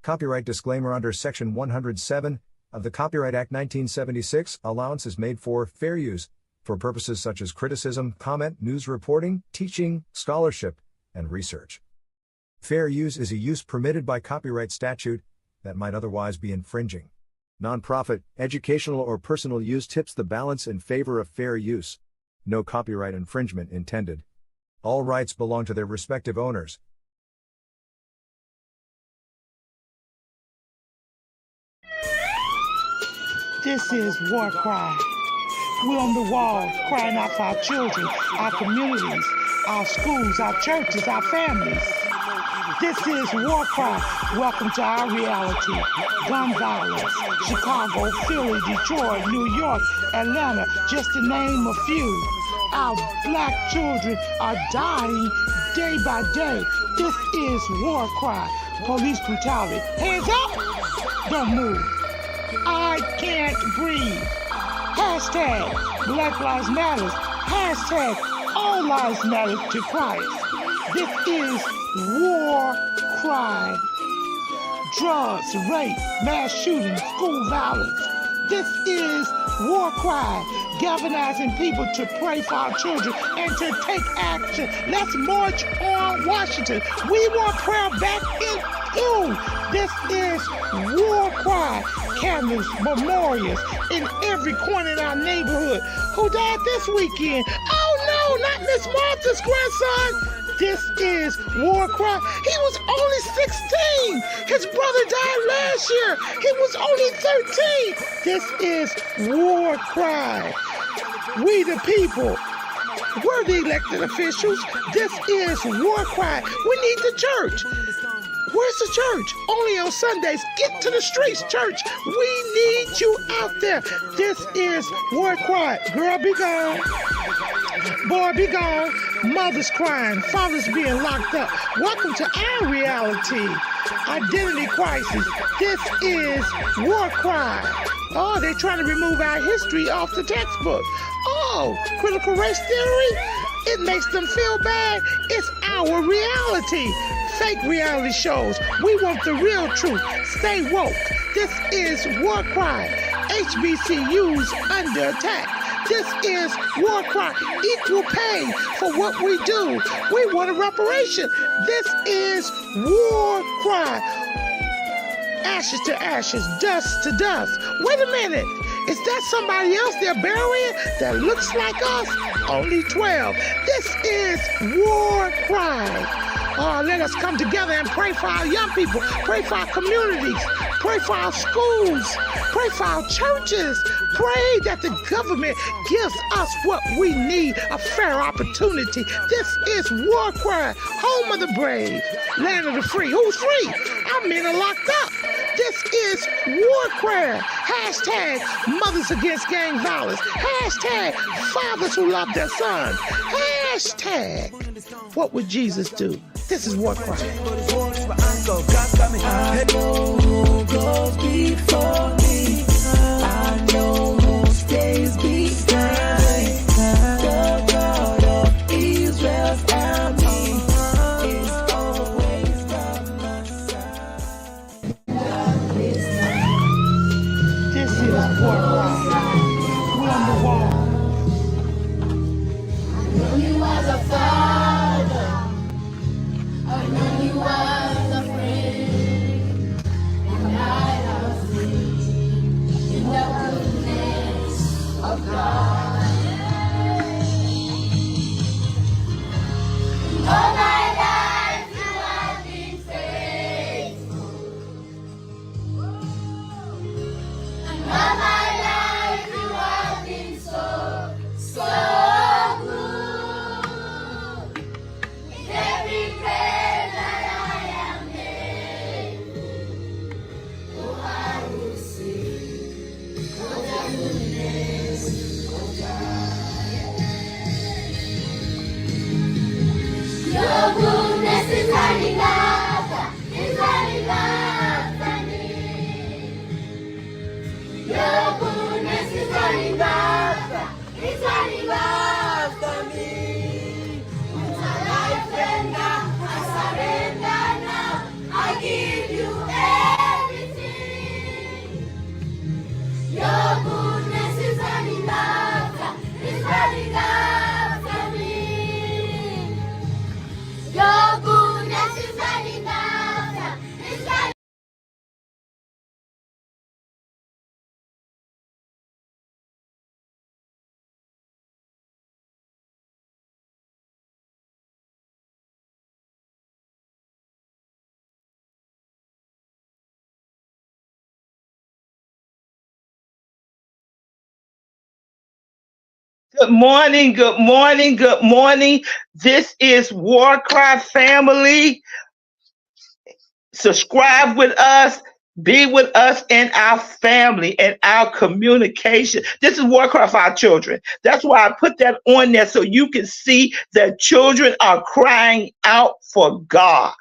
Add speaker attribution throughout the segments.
Speaker 1: Copyright disclaimer: under Section 107 of the Copyright Act 1976, allowance is made for fair use for purposes such as criticism, comment, news reporting, teaching, scholarship, and research. Fair use is a use permitted by copyright statute that might otherwise be infringing. Nonprofit, educational, or personal use tips the balance in favor of fair use. No copyright infringement intended. All rights belong to their respective owners.
Speaker 2: This is War Cry. We're on the wall crying out for our children, our communities, our schools, our churches, our families. This is War Cry. Welcome to our reality. Gun violence, Chicago, Philly, Detroit, New York, Atlanta, just to name a few. Our black children are dying day by day. This is War Cry. Police brutality. Hands up! Don't move. I can't breathe. Hashtag Black Lives Matter. Hashtag All Lives Matter to Christ. This is War Cry. Drugs, rape, mass shootings, school violence. This is War Cry. Galvanizing people to pray for our children and to take action. Let's march on Washington. We want prayer back in you. This is War Cry. Candles, memorials in every corner in our neighborhood. Who died this weekend? Oh no, not Miss Martha's grandson. This is War Cry. He was only 16. His brother died last year. He was only 13. This is War Cry. We the people. We're the elected officials. This is War Cry. We need the church. Where's the church? Only on Sundays. Get to the streets, church. We need you out there. This is War Cry. Girl, be gone. Boy, be gone. Mothers crying. Fathers being locked up. Welcome to our reality. Identity crisis. This is War Cry. Oh, they're trying to remove our history off the textbook. Oh, critical race theory? It makes them feel bad. It's our reality. Fake reality shows. We want the real truth. Stay woke. This is War Cry. HBCUs under attack. This is War Cry. Equal pay for what we do. We want a reparation. This is War Cry. Ashes to ashes, dust to dust. Wait a minute. Is that somebody else they're burying that looks like us? Only 12. This is War Cry. Oh, let us come together and pray for our young people, pray for our communities, pray for our schools, pray for our churches, pray that the government gives us what we need, a fair opportunity. This is War Cry, home of the brave, land of the free. Who's free? Our men are locked up. This is War Cry. Hashtag mothers against gang violence. Hashtag fathers who love their sons. Hashtag what would Jesus do? This is War Cry.
Speaker 3: I know who goes before me. I know who stays behind. The God of Israel's army is always by my side.
Speaker 2: This is War Cry. We're on the wall.
Speaker 4: I know you as a father. I know you as a friend. And I have seen
Speaker 2: Good morning, good morning, good morning. This is War Cry family. Subscribe with us. Be with us in our family and our communication. This is War Cry for our children. That's why I put that on there so you can see that children are crying out for God.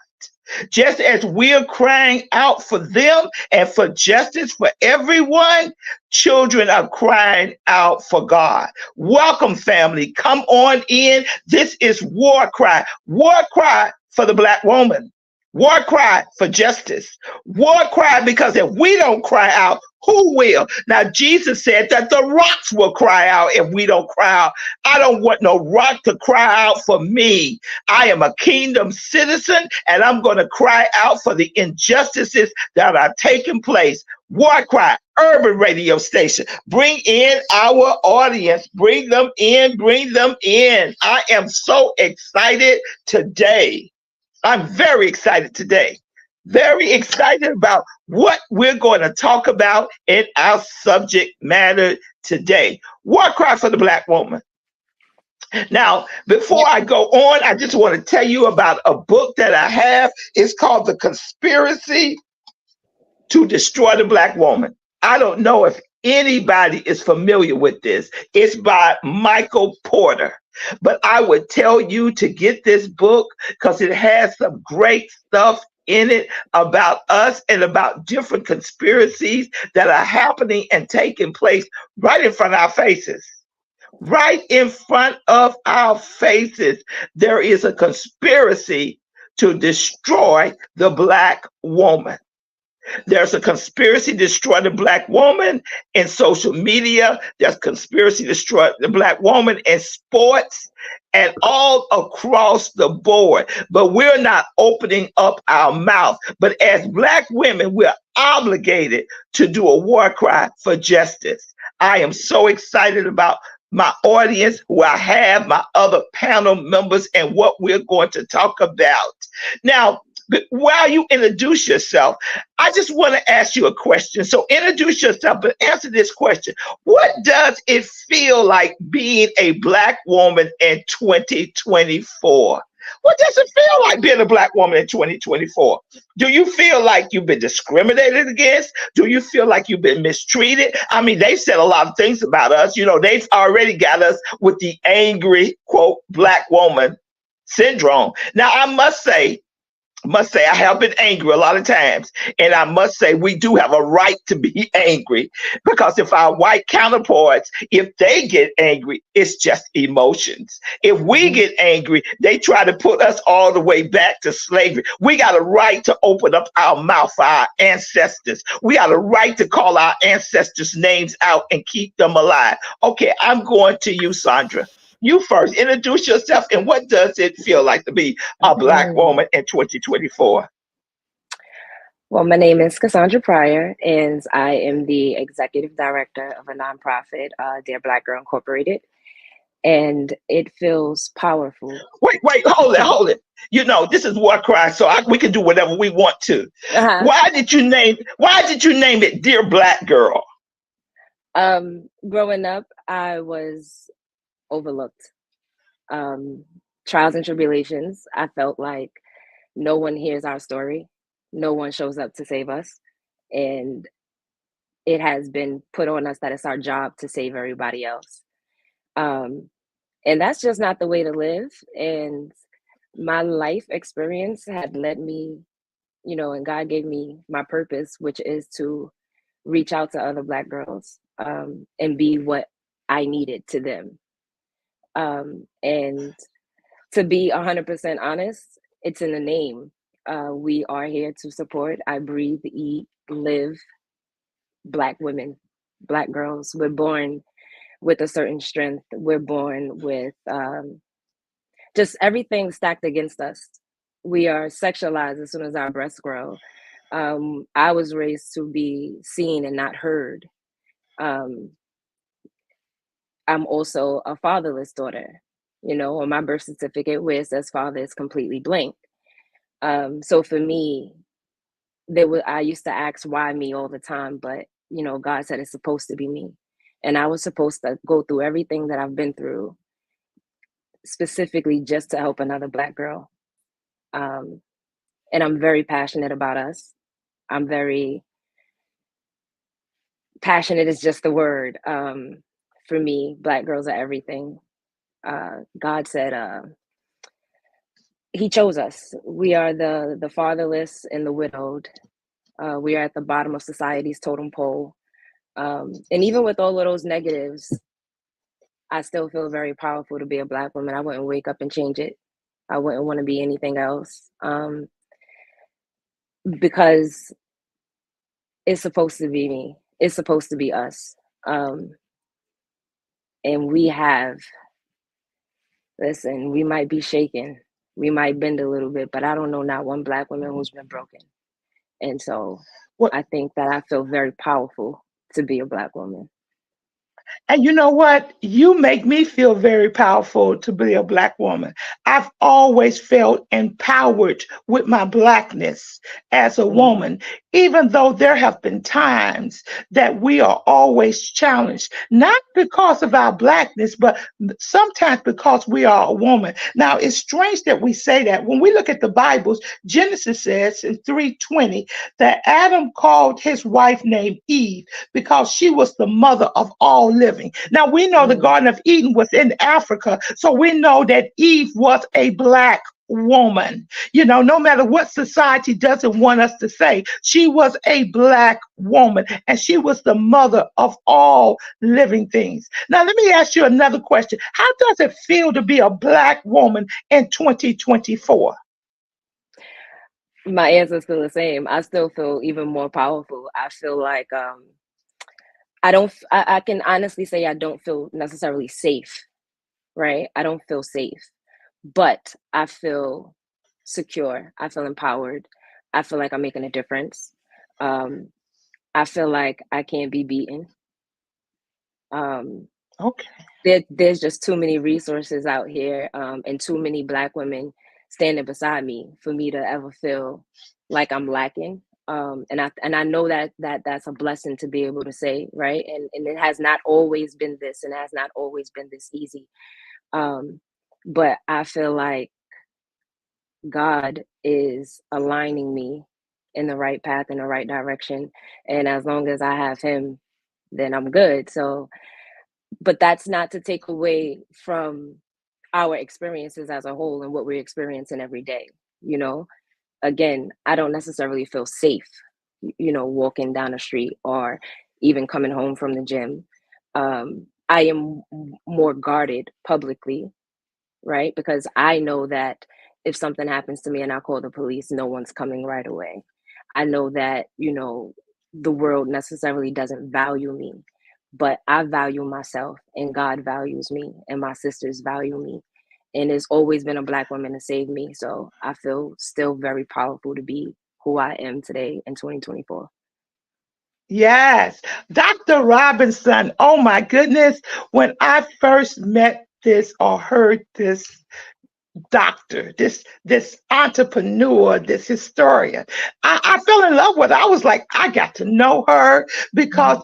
Speaker 2: Just as we're crying out for them and for justice for everyone, children are crying out for God. Welcome, family. Come on in. This is War Cry. War Cry for the Black woman. War cry for justice. War cry because if we don't cry out, who will? Now, Jesus said that the rocks will cry out if we don't cry out. I don't want no rock to cry out for me. I am a kingdom citizen and I'm going to cry out for the injustices that are taking place. War Cry, urban radio station. Bring in our audience. Bring them in. Bring them in. I am so excited today. I'm very excited today. Very excited about what we're going to talk about in our subject matter today. War Cry for the Black woman. Now, before I go on, I just want to tell you about a book that I have. It's called The Conspiracy to Destroy the Black Woman. I don't know if anybody is familiar with this. It's by Michael Porter. But I would tell you to get this book because it has some great stuff in it about us and about different conspiracies that are happening and taking place right in front of our faces. Right in front of our faces, there is a conspiracy to destroy the Black woman. There's a conspiracy to destroy the Black woman in social media. There's a conspiracy to destroy the Black woman in sports and all across the board. But we're not opening up our mouth. But as Black women, we're obligated to do a war cry for justice. I am so excited about my audience, who I have, my other panel members, and what we're going to talk about. Now, while you introduce yourself, I just want to ask you a question. So introduce yourself, but answer this question. What does it feel like being a Black woman in 2024? What does it feel like being a Black woman in 2024? Do you feel like you've been discriminated against? Do you feel like you've been mistreated? I mean, they've said a lot of things about us. You know, they've already got us with the angry, quote, Black woman syndrome. Now, I must say I have been angry a lot of times, and I must say we do have a right to be angry, because if our white counterparts, if they get angry, it's just emotions. If we get angry, they try to put us all the way back to slavery. We got a right to open up our mouth for our ancestors. We got a right to call our ancestors' names out and keep them alive. Okay, I'm going to you, Sandra. You first. Introduce yourself, and what does it feel like to be a Black woman in 2024?
Speaker 5: Well, my name is Cassandra Pryor, and I am the executive director of a nonprofit, Dear Black Girl Incorporated, and it feels powerful.
Speaker 2: Wait, hold it. You know, this is War Cry, so we can do whatever we want to. Why did you name it Dear Black Girl?
Speaker 5: Growing up, I was overlooked. Trials and tribulations. I felt like no one hears our story. No one shows up to save us. And it has been put on us that it's our job to save everybody else. And that's just not the way to live. And my life experience had led me, you know, and God gave me my purpose, which is to reach out to other Black girls and be what I needed to them. And to be 100% honest, it's in the name. We are here to support. I breathe, eat, live Black women, Black girls. We're born with a certain strength. We're born with just everything stacked against us. We are sexualized as soon as our breasts grow. I was raised to be seen and not heard. I'm also a fatherless daughter. You know, on my birth certificate where it says father is completely blank. So for me, I used to ask why me all the time, but you know, God said it's supposed to be me. And I was supposed to go through everything that I've been through specifically just to help another Black girl. And I'm very passionate about us. I'm very passionate is just the word. For me, Black girls are everything. God said he chose us. We are the fatherless and the widowed. We are at the bottom of society's totem pole. And even with all of those negatives, I still feel very powerful to be a Black woman. I wouldn't wake up and change it. I wouldn't want to be anything else. Because it's supposed to be me. It's supposed to be us. And we have, listen, we might be shaken. We might bend a little bit, but I don't know not one Black woman who's been broken. And so
Speaker 2: What?
Speaker 5: I think that I feel very powerful to be a Black woman.
Speaker 2: And you know what? You make me feel very powerful to be a Black woman. I've always felt empowered with my Blackness as a woman, even though there have been times that we are always challenged, not because of our Blackness, but sometimes because we are a woman. Now, it's strange that we say that. When we look at the Bibles, Genesis says in 3:20 that Adam called his wife named Eve because she was the mother of all living. Now we know the Garden of Eden was in Africa, so we know that Eve was a Black woman. You know, no matter what society doesn't want us to say, she was a Black woman and she was the mother of all living things. Now, let me ask you another question. How does it feel to be a Black woman in 2024?
Speaker 5: My answer is still the same. I still feel even more powerful. I feel like I can honestly say I don't feel necessarily safe, right? I don't feel safe, but I feel secure. I feel empowered. I feel like I'm making a difference. Um, I feel like I can't be beaten.
Speaker 2: Okay.
Speaker 5: There's just too many resources out here, and too many Black women standing beside me for me to ever feel like I'm lacking. And I know that's a blessing to be able to say, right? And it has not always been this, and it has not always been this easy. But I feel like God is aligning me in the right path, in the right direction, and as long as I have Him, then I'm good. So, but that's not to take away from our experiences as a whole and what we're experiencing every day. You know, again, I don't necessarily feel safe, walking down the street or even coming home from the gym. I am more guarded publicly, right? Because I know that if something happens to me and I call the police, no one's coming right away. I know that, the world necessarily doesn't value me, but I value myself and God values me and my sisters value me. And it's always been a Black woman to save me. So I feel still very powerful to be who I am today in 2024.
Speaker 2: Yes, Dr. Robinson. Oh my goodness. When I first met this or heard this doctor, this entrepreneur, this historian, I fell in love with her. I was like, I got to know her because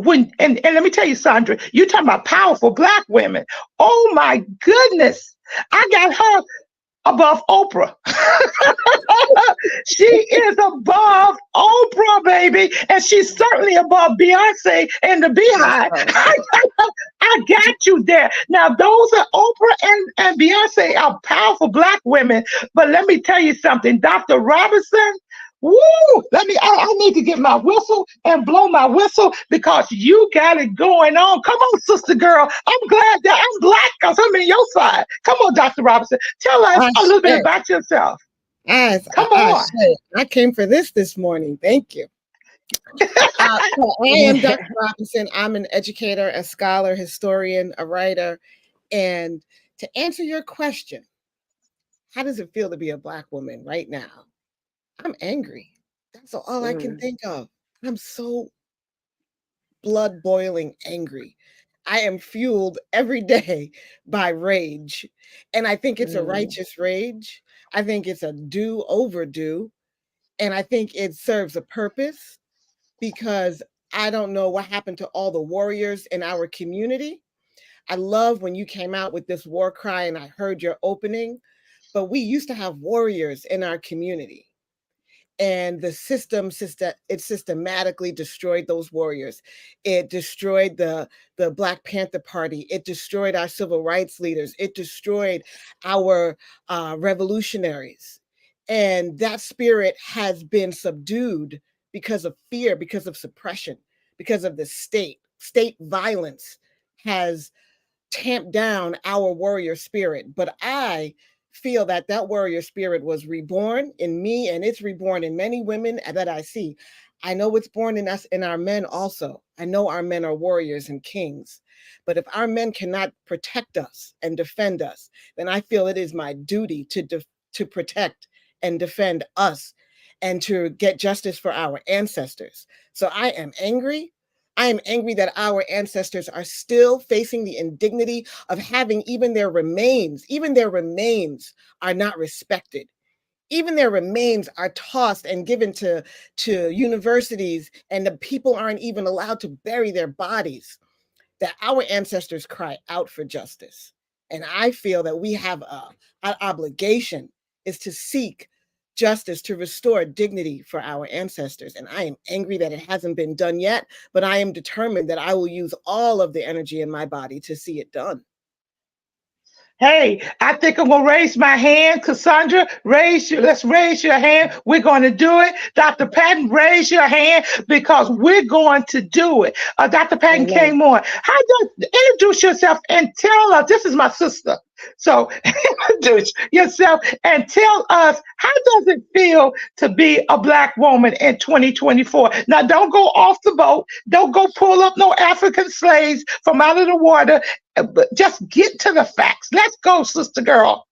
Speaker 2: and let me tell you, Sandra, you talking about powerful Black women. Oh my goodness. I got her above Oprah. She is above Oprah, baby, and she's certainly above Beyonce and the Beehive. I got you there. Now, those are Oprah and Beyonce are powerful Black women, but let me tell you something, Dr. Robinson. Woo! I need to get my whistle and blow my whistle because you got it going on. Come on, sister girl. I'm glad that I'm Black because I'm in your side. Come on, Dr. Robinson. Tell us a little bit about yourself. Come on.
Speaker 6: I came for this morning. Thank you. So I am Dr. Robinson. I'm an educator, a scholar, historian, a writer. And to answer your question, how does it feel to be a Black woman right now? I'm angry. That's all I can think of. I'm so blood boiling angry. I am fueled every day by rage. And I think it's a righteous rage. I think it's a overdue. And I think it serves a purpose because I don't know what happened to all the warriors in our community. I love when you came out with this war cry and I heard your opening, but we used to have warriors in our community. And the it systematically destroyed those warriors. It destroyed the Black Panther Party. It destroyed our civil rights leaders. It destroyed our revolutionaries. And that spirit has been subdued because of fear, because of suppression, because of the state. State violence has tamped down our warrior spirit. But I feel that that warrior spirit was reborn in me, and it's reborn in many women that I see. I know it's born in us, in our men also. I know our men are warriors and kings. But if our men cannot protect us and defend us, then I feel it is my duty to protect and defend us and to get justice for our ancestors. So I am angry. I am angry that our ancestors are still facing the indignity of having even their remains are not respected. Even their remains are tossed and given to universities, and the people aren't even allowed to bury their bodies. That our ancestors cry out for justice. And I feel that we have an obligation is to seek justice, to restore dignity for our ancestors. And I am angry that it hasn't been done yet, but I am determined that I will use all of the energy in my body to see it done.
Speaker 2: Hey, I think I'm gonna raise my hand. Cassandra, let's raise your hand. We're gonna do it. Dr. Patton, raise your hand because we're going to do it. Dr. Patton came on. How do introduce yourself and tell us, this is my sister. So introduce yourself and tell us, how does it feel to be a Black woman in 2024? Now, don't go off the boat. Don't go pull up no African slaves from out of the water. But just get to the facts. Let's go, sister girl.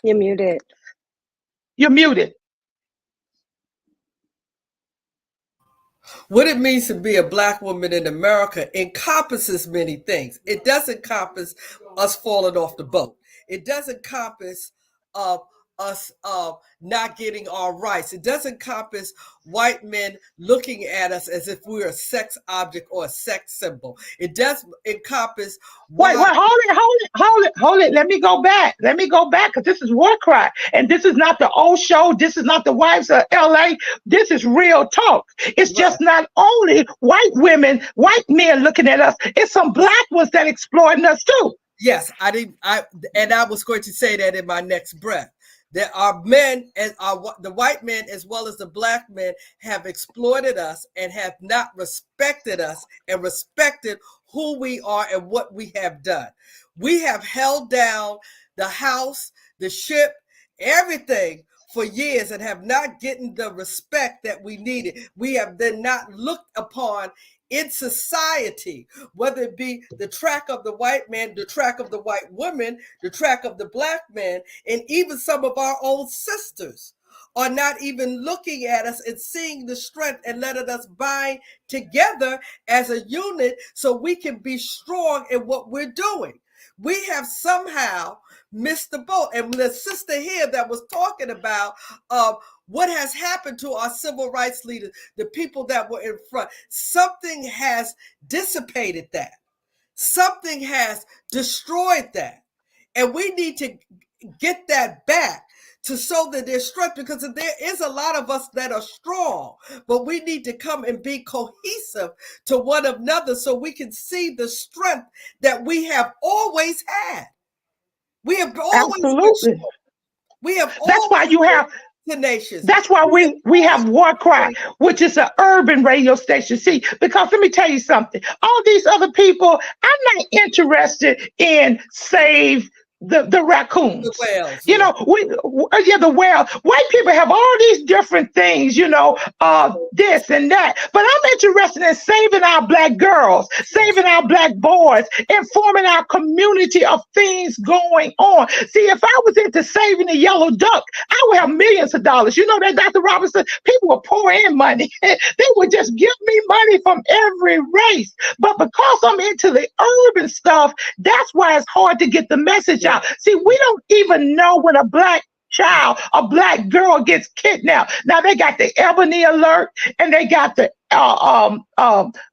Speaker 5: You're muted.
Speaker 2: You're muted.
Speaker 7: What it means to be a Black woman in America encompasses many things. It doesn't encompass us falling off the boat. It doesn't encompass us not getting our rights. It doesn't encompass white men looking at us as if we're a sex object or a sex symbol. It does encompass.
Speaker 2: Wait, hold it. Let me go back because this is War Cry. And this is not the old show. This is not the Wives of LA. This is real talk. It's just not only white women, white men looking at us. It's some Black ones that exploiting us too.
Speaker 7: Yes, I was going to say that in my next breath. That our men and the white men as well as the Black men have exploited us and have not respected us and respected who we are and what we have done. We have held down the house, the ship, everything for years and have not gotten the respect that we needed. We have then not looked upon in society, whether it be the track of the white man, the track of the white woman, the track of the Black man, and even some of our own sisters are not even looking at us and seeing the strength and letting us bind together as a unit so we can be strong in what we're doing. We have somehow missed the boat. And the sister here that was talking about what has happened to our civil rights leaders, the people that were in front, something has dissipated that. Something has destroyed that. And we need to get that back to show that there's strength, because there is a lot of us that are strong, but we need to come and be cohesive to one another so we can see the strength that we have always had. We have always
Speaker 2: absolutely.
Speaker 7: We have.
Speaker 2: That's why you have
Speaker 7: tenacious.
Speaker 2: That's why we have War Cry, which is an urban radio station. See, because let me tell you something. All these other people, I'm not interested in save the raccoons. The whales, you know, the whale. White people have all these different things, you know, this and that. But I'm interested in saving our Black girls, saving our Black boys, informing our community of things going on. See, if I was into saving the yellow duck, I would have millions of dollars. You know that, Dr. Robinson, people would pour in money. They would just give me money from every race. But because I'm into the urban stuff, that's why it's hard to get the message out. See, we don't even know when a Black child, a black girl gets kidnapped. Now they got the Ebony Alert and they got the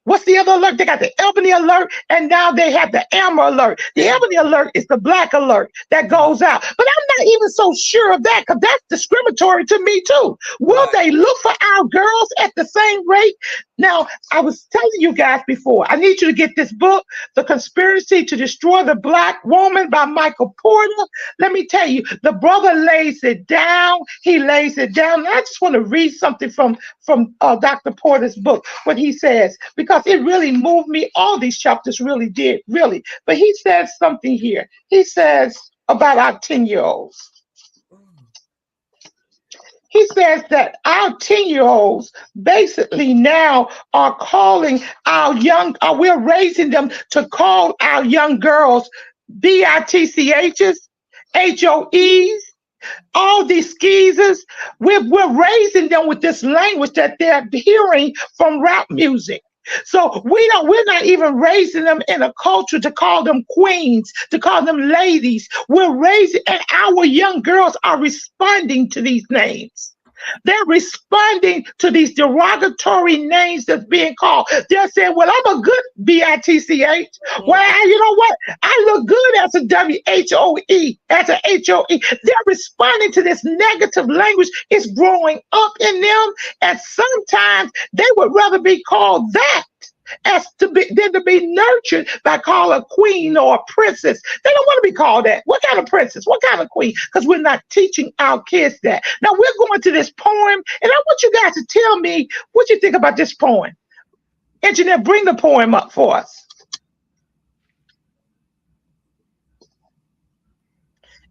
Speaker 2: what's the other alert? They got the Ebony Alert and now they have the Amber Alert. The Ebony Alert is the black alert that goes out. But I'm not even so sure of that because that's discriminatory to me too. Will they look for our girls at the same rate? Now, I was telling you guys before, I need you to get this book, The Conspiracy to Destroy the Black Woman by Michael Porter. Let me tell you, the brother lays it down. He lays it down. And I just want to read something from Dr. Porter's book, what he says, because it really moved me. All these chapters really did, really. But he says something here. He says about our 10-year-olds. He says that our 10-year-olds basically now are calling our young, we're raising them to call our young girls BITCHs, HOEs, all these skeezers. We're raising them with this language that they're hearing from rap music. So we're not even raising them in a culture to call them queens, to call them ladies. We're raising, and our young girls are responding to these names. They're responding to these derogatory names that's being called. They're saying, well, I'm a good BITCH. Well, you know what? I look good as a WHOE, as a HOE. They're responding to this negative language. It's growing up in them. And sometimes they would rather be called that as than to be nurtured by calling a queen or a princess. They don't want to be called that. What kind of princess? What kind of queen? Because we're not teaching our kids that. Now we're going to this poem, and I want you guys to tell me what you think about this poem. Engineer, bring the poem up for us.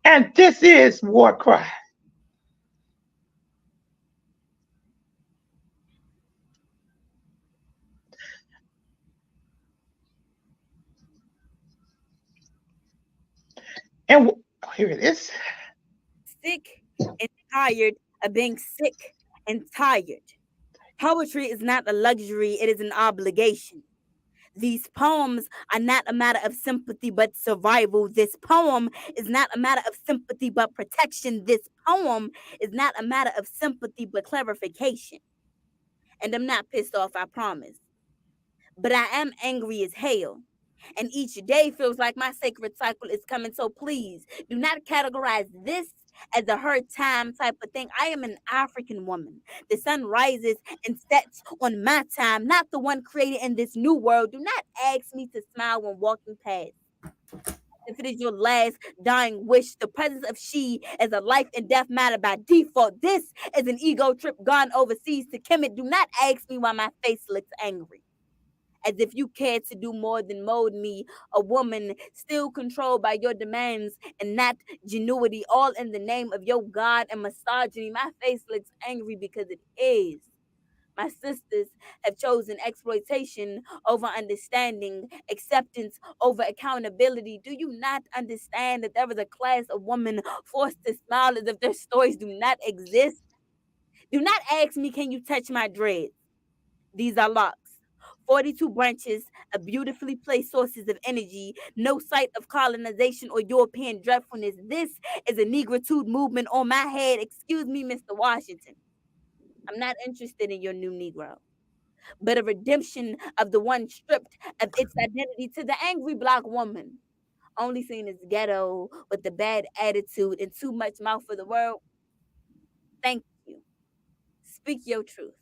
Speaker 2: And this is War Cry. And here it is.
Speaker 8: Sick and tired of being sick and tired. Poetry is not a luxury, it is an obligation. These poems are not a matter of sympathy but survival. This poem is not a matter of sympathy but protection. This poem is not a matter of sympathy but clarification. And I'm not pissed off, I promise. But I am angry as hell. And each day feels like my sacred cycle is coming. So please do not categorize this as a hard time type of thing. I am an African woman. The sun rises and sets on my time, not the one created in this new world. Do not ask me to smile when walking past. If it is your last dying wish, the presence of she is a life and death matter by default. This is an ego trip gone overseas to Kemet. Do not ask me why my face looks angry. As if you cared to do more than mold me, a woman still controlled by your demands and not genuity, all in the name of your God and misogyny. My face looks angry because it is. My sisters have chosen exploitation over understanding, acceptance over accountability. Do you not understand that there is a class of women forced to smile as if their stories do not exist? Do not ask me, can you touch my dreads? These are locks. 42 branches of beautifully placed sources of energy, no sight of colonization or European dreadfulness. This is a negritude movement on my head. Excuse me, Mr. Washington. I'm not interested in your new Negro, but a redemption of the one stripped of its identity to the angry Black woman, only seen as ghetto with a bad attitude and too much mouth for the world. Thank you. Speak your truth.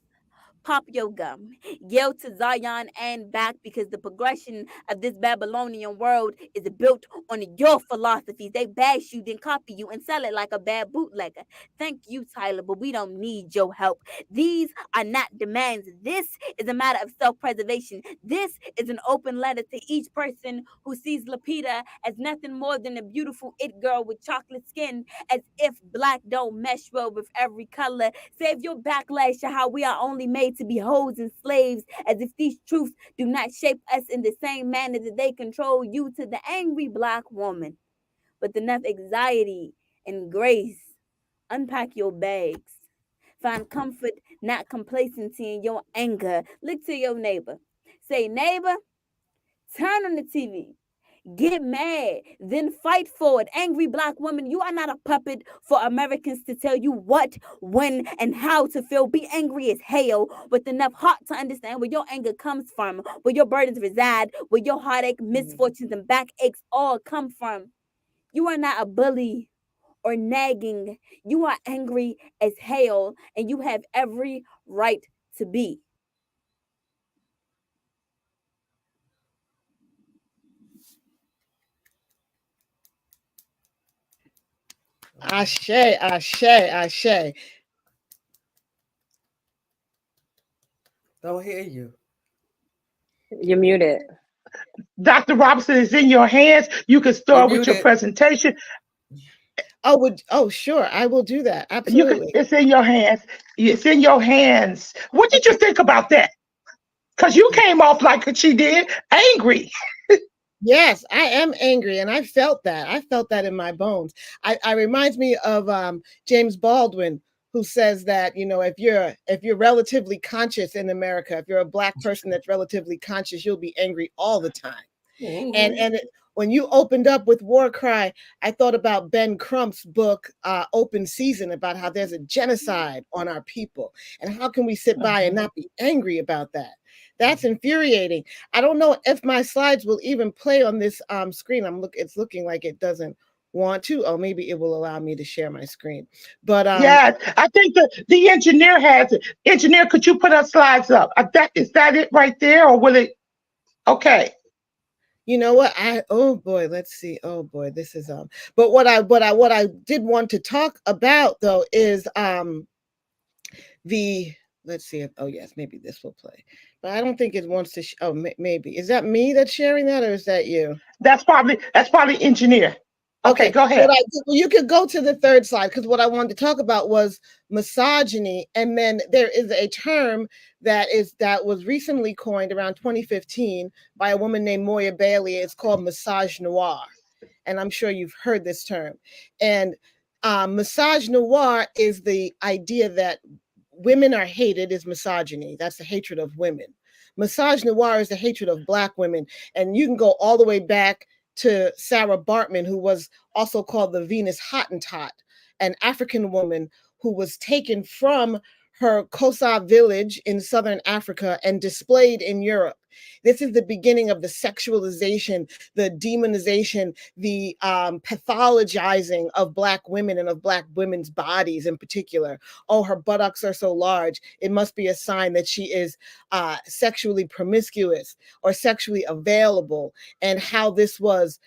Speaker 8: Pop your gum, yell to Zion and back, because the progression of this Babylonian world is built on your philosophies. They bash you, then copy you, and sell it like a bad bootlegger. Thank you, Tyler, but we don't need your help. These are not demands. This is a matter of self-preservation. This is an open letter to each person who sees Lapita as nothing more than a beautiful it girl with chocolate skin, as if Black don't mesh well with every color. Save your backlash to how we are only made to be hoes and slaves, as if these truths do not shape us in the same manner that they control you, to the angry Black woman. With enough anxiety and grace, unpack your bags. Find comfort, not complacency, in your anger. Look to your neighbor. Say, neighbor, turn on the TV. Get mad, then fight for it. Angry Black women, you are not a puppet for Americans to tell you what, when, and how to feel. Be angry as hell with enough heart to understand where your anger comes from, where your burdens reside, where your heartache, misfortunes, and backaches all come from. You are not a bully or nagging. You are angry as hell, and you have every right to be.
Speaker 6: Ashe, ashe, ashe.
Speaker 7: Don't hear you.
Speaker 5: You're muted.
Speaker 2: Dr. Robinson, is in your hands. You can
Speaker 7: You're
Speaker 2: start with your
Speaker 7: muted.
Speaker 2: presentation.
Speaker 6: Oh, sure. I will do that. Absolutely.
Speaker 2: It's in your hands. It's in your hands. What did you think about that? Because you came off like she did, angry.
Speaker 6: Yes, I am angry, and I felt that. I felt that in my bones. I reminds me of James Baldwin, who says that, you know, if you're relatively conscious in America, if you're a Black person that's relatively conscious, you'll be angry all the time. When you opened up with War Cry, I thought about Ben Crump's book, Open Season, about how there's a genocide on our people. And how can we sit by and not be angry about that? That's infuriating. I don't know if my slides will even play on this screen. It's looking like it doesn't want to. Oh, maybe it will allow me to share my screen. But
Speaker 2: Yes, I think the engineer has it. Engineer, could you put our slides up? Is that it right there, or will it? Okay.
Speaker 6: you know what? Oh boy, let's see. Oh boy, this is but what I did want to talk about though is the let's see if, oh yes, maybe this will play. But I don't think it wants to maybe. Is that me that's sharing that, or is that you?
Speaker 2: That's probably engineer. Okay,
Speaker 6: Okay,
Speaker 2: go ahead.
Speaker 6: well, you could go to the third slide, because what I wanted to talk about was misogyny, and then there is a term that was recently coined around 2015 by a woman named Moya Bailey. It's called misogynoir, and I'm sure you've heard this term. And misogynoir is the idea that women are hated, is misogyny. That's the hatred of women. Misogynoir is the hatred of Black women, and you can go all the way back to Sarah Bartman, who was also called the Venus Hottentot, an African woman who was taken from her Kosa village in southern Africa and displayed in Europe. This is the beginning of the sexualization, the demonization, the pathologizing of Black women and of Black women's bodies in particular. Oh, her buttocks are so large. It must be a sign that she is sexually promiscuous or sexually available, and how this was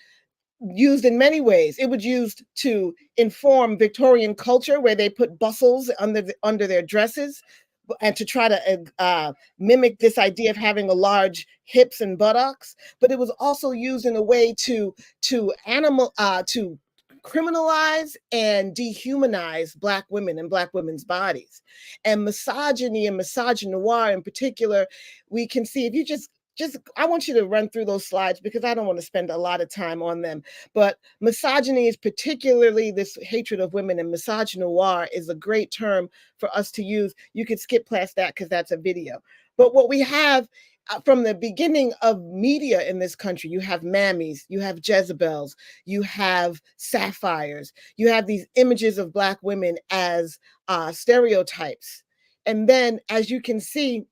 Speaker 6: used in many ways. It was used to inform Victorian culture, where they put bustles under their dresses, and to try to mimic this idea of having a large hips and buttocks. But it was also used in a way to criminalize and dehumanize Black women and Black women's bodies. And misogyny and misogynoir in particular, we can see, if you just I want you to run through those slides, because I don't want to spend a lot of time on them. But misogyny is particularly this hatred of women, and misogynoir is a great term for us to use. You could skip past that because that's a video. But what we have from the beginning of media in this country, you have mammies, you have Jezebels, you have sapphires, you have these images of Black women as stereotypes. And then, as you can see,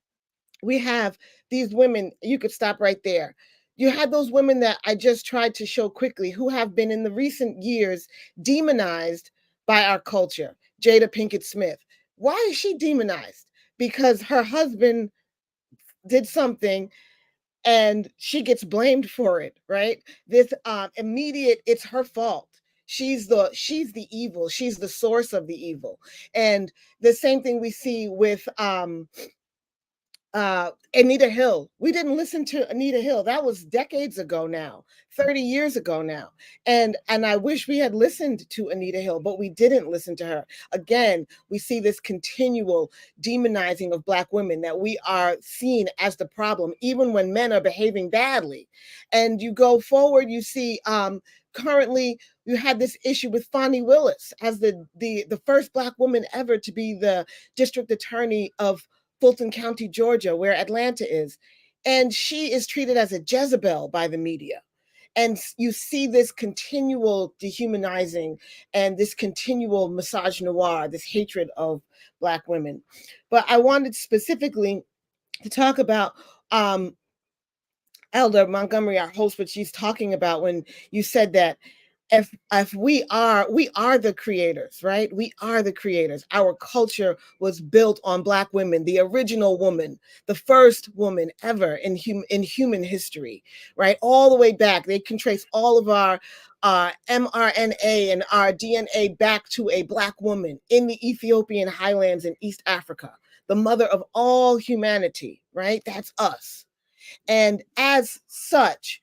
Speaker 6: we have these women. You could stop right there. You had those women that I just tried to show quickly, who have been in the recent years demonized by our culture. Jada Pinkett Smith. Why is she demonized? Because her husband did something and she gets blamed for it, right? This immediate, it's her fault. She's the evil. She's the source of the evil. And the same thing we see with Anita Hill. We didn't listen to Anita Hill. That was decades ago now, 30 years ago now. And I wish we had listened to Anita Hill, but we didn't listen to her. Again, we see this continual demonizing of Black women, that we are seen as the problem, even when men are behaving badly. And you go forward, you see currently you had this issue with Fonnie Willis as the first Black woman ever to be the district attorney of Fulton County, Georgia, where Atlanta is. And she is treated as a Jezebel by the media. And you see this continual dehumanizing and this continual misogynoir, this hatred of Black women. But I wanted specifically to talk about Elder Montgomery, our host, what she's talking about when you said that if we are the creators, right? We are the creators. Our culture was built on Black women, the original woman, the first woman ever in human history, right? All the way back. They can trace all of our mRNA and our DNA back to a Black woman in the Ethiopian highlands in East Africa, the mother of all humanity, right? That's us. And as such,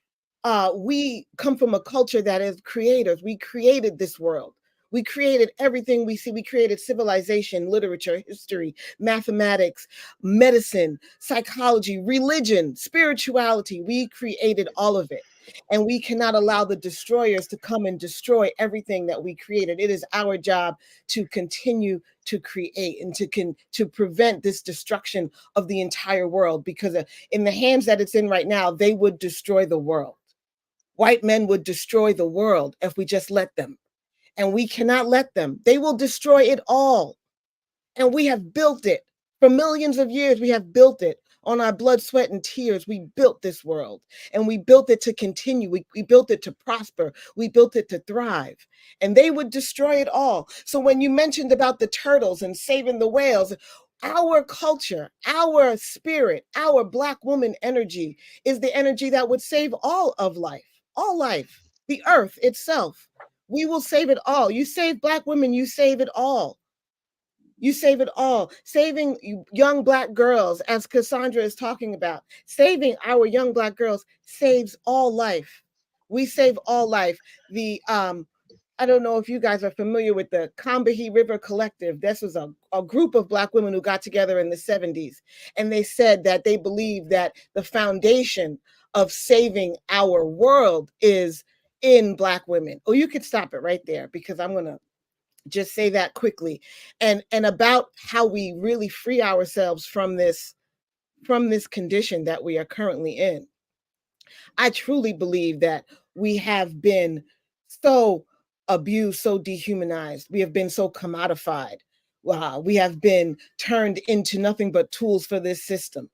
Speaker 6: we come from a culture that is creators. We created this world. We created everything we see. We created civilization, literature, history, mathematics, medicine, psychology, religion, spirituality. We created all of it. And we cannot allow the destroyers to come and destroy everything that we created. It is our job to continue to create and to prevent this destruction of the entire world, because in the hands that it's in right now, they would destroy the world. White men would destroy the world if we just let them. And we cannot let them. They will destroy it all. And we have built it. For millions of years, we have built it. On our blood, sweat, and tears, we built this world. And we built it to continue. We built it to prosper. We built it to thrive. And they would destroy it all. So when you mentioned about the turtles and saving the whales, our culture, our spirit, our Black woman energy is the energy that would save all of life, the earth itself. We will save it all. You save Black women, you save it all. You save it all. Saving young Black girls, as Cassandra is talking about, saving our young Black girls saves all life. We save all life. I don't know if you guys are familiar with the Combahee River Collective. This was a group of Black women who got together in the 70s. And they said that they believe that the foundation of saving our world is in Black women. Oh, you could stop it right there, because I'm going to just say that quickly. And about how we really free ourselves from this condition that we are currently in. I truly believe that we have been so abused, so dehumanized. We have been so commodified. We have been turned into nothing but tools for this system.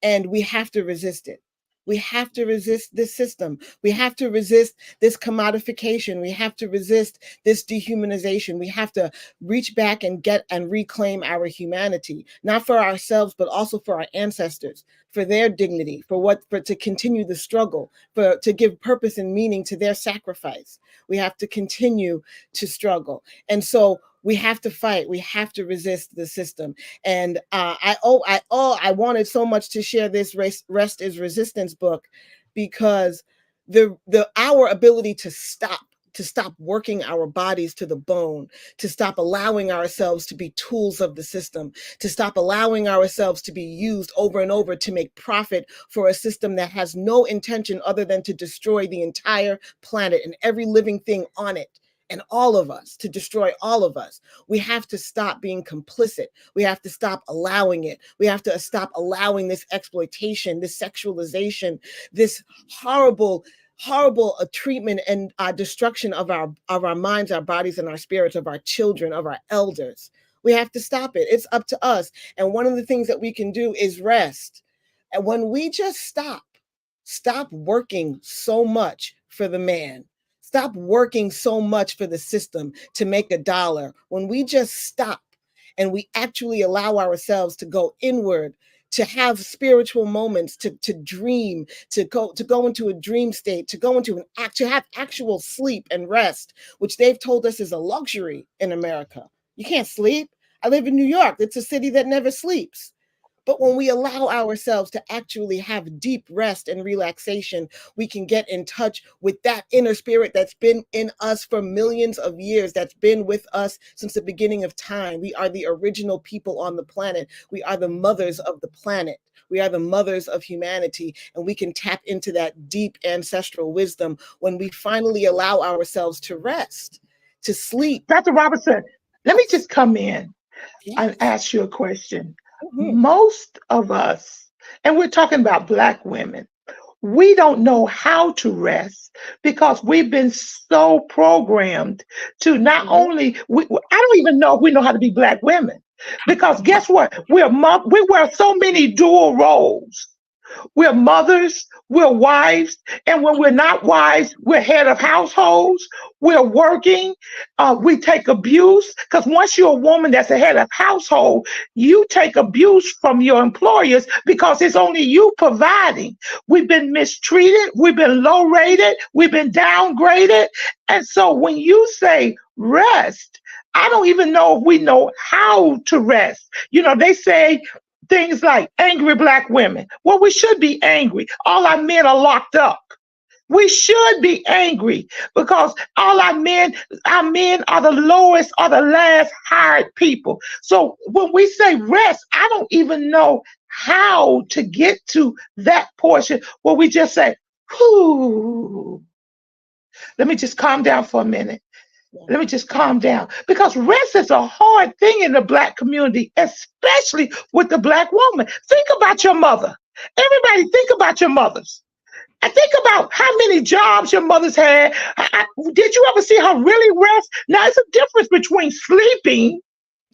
Speaker 6: And we have to resist it. We have to resist this system. We have to resist this commodification. We have to resist this dehumanization. We have to reach back and get and reclaim our humanity, not for ourselves, but also for our ancestors, for their dignity, for to continue the struggle, to give purpose and meaning to their sacrifice. We have to continue to struggle. And so we have to fight. We have to resist the system. And I wanted so much to share this Rest is Resistance book, because our ability to stop working our bodies to the bone, to stop allowing ourselves to be tools of the system, to stop allowing ourselves to be used over and over to make profit for a system that has no intention other than to destroy the entire planet and every living thing on it. And all of us, to destroy all of us. We have to stop being complicit. We have to stop allowing it. We have to stop allowing this exploitation, this sexualization, this horrible treatment and destruction of our minds, our bodies, and our spirits, of our children, of our elders. We have to stop it. It's up to us. And one of the things that we can do is rest. And when we just stop working so much for the man, stop working so much for the system to make $1. When we just stop and we actually allow ourselves to go inward, to have spiritual moments, to dream, to go into a dream state, to have actual sleep and rest, which they've told us is a luxury in America. You can't sleep. I live in New York. It's a city that never sleeps. But when we allow ourselves to actually have deep rest and relaxation, we can get in touch with that inner spirit that's been in us for millions of years, that's been with us since the beginning of time. We are the original people on the planet. We are the mothers of the planet. We are the mothers of humanity, and we can tap into that deep ancestral wisdom when we finally allow ourselves to rest, to sleep.
Speaker 2: Dr. Robertson, let me just come in and ask you a question. Most of us, and we're talking about Black women, we don't know how to rest because we've been so programmed to not only, I don't even know if we know how to be Black women. Because guess what? We wear so many dual roles. We're mothers, we're wives, and when we're not wives, we're head of households, we're working, we take abuse. Because once you're a woman that's a head of household, you take abuse from your employers because it's only you providing. We've been mistreated, we've been low rated, we've been downgraded. And so when you say rest, I don't even know if we know how to rest. You know, they say things like angry Black women. Well, we should be angry. All our men are locked up. We should be angry because all our men are the lowest or the last hired people. So when we say rest, I don't even know how to get to that portion where we just say, whoo, let me just calm down for a minute. Let me just calm down because rest is a hard thing in the Black community, especially with the Black woman. Think about your mother. Everybody think about your mothers. And think about how many jobs your mother's had. Did you ever see her really rest? Now, it's a difference between sleeping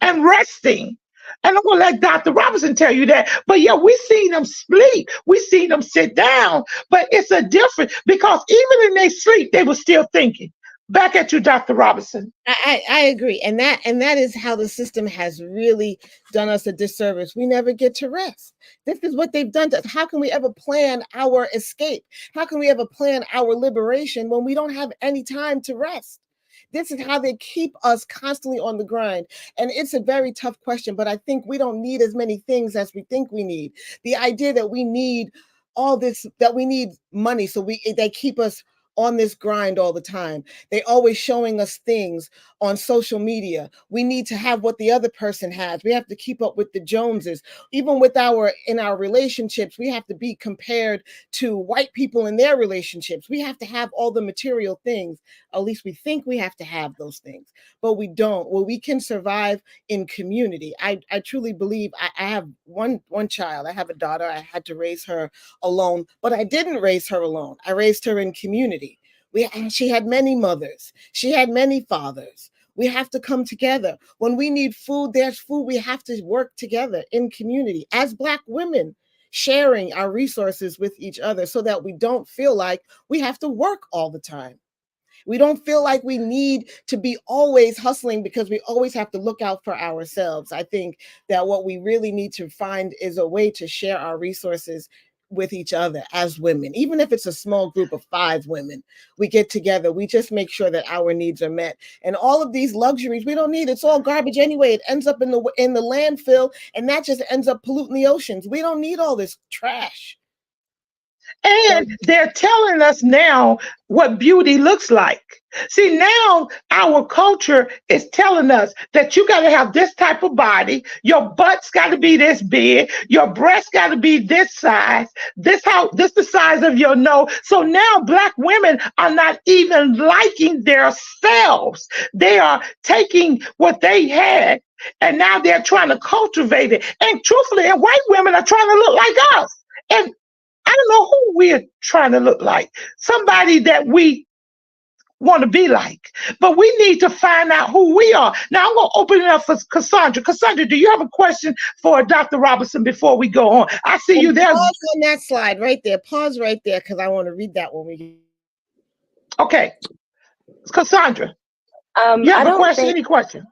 Speaker 2: and resting. And I'm going to let Dr. Robinson tell you that. But yeah, we seen them sleep. We seen them sit down. But it's a difference because even in their sleep, they were still thinking. Back at you, Dr. Robinson.
Speaker 6: I agree. And that is how the system has really done us a disservice. We never get to rest. This is what they've done to us. How can we ever plan our escape? How can we ever plan our liberation when we don't have any time to rest? This is how they keep us constantly on the grind. And it's a very tough question, but I think we don't need as many things as we think we need. The idea that we need all this, that we need money, so they keep us on this grind all the time. They always showing us things on social media. We need to have what the other person has. We have to keep up with the Joneses. Even in our relationships, we have to be compared to white people in their relationships. We have to have all the material things. At least we think we have to have those things, but we don't. Well, we can survive in community. I truly believe I have one child. I have a daughter. I had to raise her alone, but I didn't raise her alone. I raised her in community. She had many mothers. She had many fathers. We have to come together. When we need food, there's food. We have to work together in community as Black women, sharing our resources with each other so that we don't feel like we have to work all the time. We don't feel like we need to be always hustling because we always have to look out for ourselves. I think that what we really need to find is a way to share our resources with each other as women. Even if it's a small group of 5 women, we get together, we just make sure that our needs are met. And all of these luxuries we don't need. It's all garbage anyway. It ends up in the landfill, and that just ends up polluting the oceans. We don't need all this trash.
Speaker 2: And they're telling us now what beauty looks like. See, now our culture is telling us that you got to have this type of body. Your butt's got to be this big. Your breast got to be this size. This the size of your nose. So now Black women are not even liking themselves. They are taking what they had and now they're trying to cultivate it. And truthfully, and white women are trying to look like us. And I don't know who we're trying to look like. Somebody that we want to be like. But we need to find out who we are. Now I'm going to open it up for Cassandra. Cassandra, do you have a question for Dr. Robinson before we go on? I see you there.
Speaker 6: Pause on that slide right there. Pause right there because I want to read that when we.
Speaker 2: Okay. Cassandra, you have a question? Any question?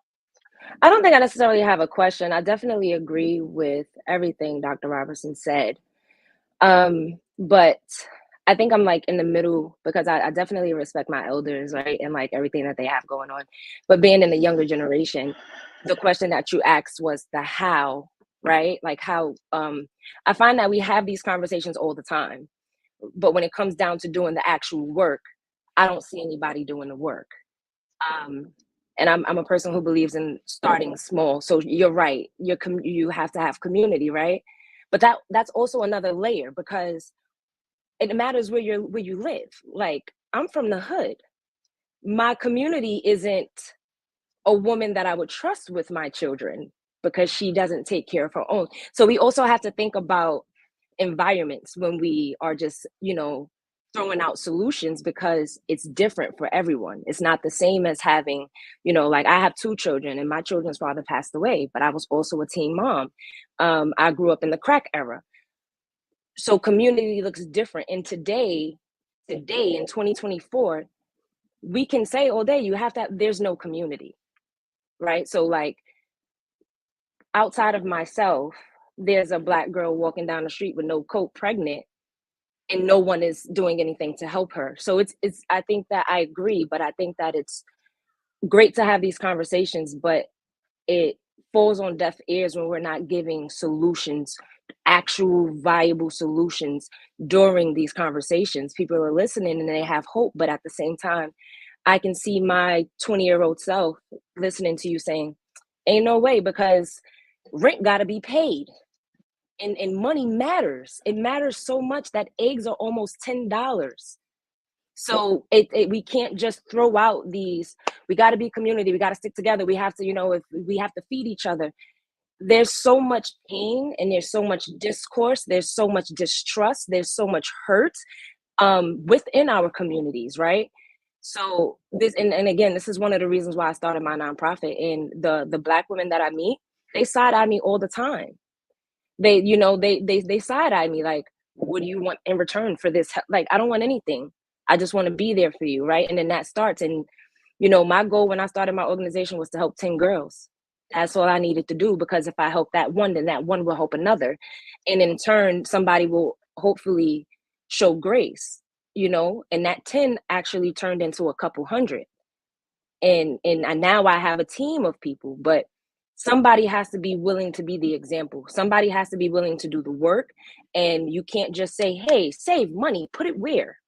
Speaker 5: I don't think I necessarily have a question. I definitely agree with everything Dr. Robinson said. But I think I'm like in the middle because I definitely respect my elders, right? And like everything that they have going on. But being in the younger generation, the question that you asked was the how, right? Like how, I find that we have these conversations all the time, but when it comes down to doing the actual work, I don't see anybody doing the work. And I'm a person who believes in starting small. So you're right. You have to have community, right? But that's also another layer because it matters where you live. Like I'm from the hood. My community isn't a woman that I would trust with my children because she doesn't take care of her own. So we also have to think about environments when we are just, throwing out solutions, because it's different for everyone. It's not the same as having, like I have 2 children and my children's father passed away, but I was also a teen mom. I grew up in the crack era. So community looks different. And today in 2024, we can say all day, there's no community, right? So like outside of myself, there's a Black girl walking down the street with no coat, pregnant, and no one is doing anything to help her. So it's I think that I agree, but I think that it's great to have these conversations, but it falls on deaf ears when we're not giving solutions, actual viable solutions during these conversations. People are listening and they have hope, but at the same time, I can see my 20-year-old self listening to you saying, ain't no way, because rent got to be paid. And money matters. It matters so much that eggs are almost $10. So we can't just throw out these, we got to be community, we got to stick together, we have to, if we have to feed each other. There's so much pain and there's so much discourse, there's so much distrust, there's so much hurt within our communities, right? So this, and again, this is one of the reasons why I started my nonprofit. And the Black women that I meet, they side-eye me all the time. They, they side-eye me like, what do you want in return for this? Like, I don't want anything. I just want to be there for you, right? And then that starts. And, my goal when I started my organization was to help 10 girls. That's all I needed to do, because if I help that one, then that one will help another. And in turn, somebody will hopefully show grace, and that 10 actually turned into a couple hundred. And now I have a team of people, but somebody has to be willing to be the example. Somebody has to be willing to do the work. And you can't just say, hey, save money, put it where?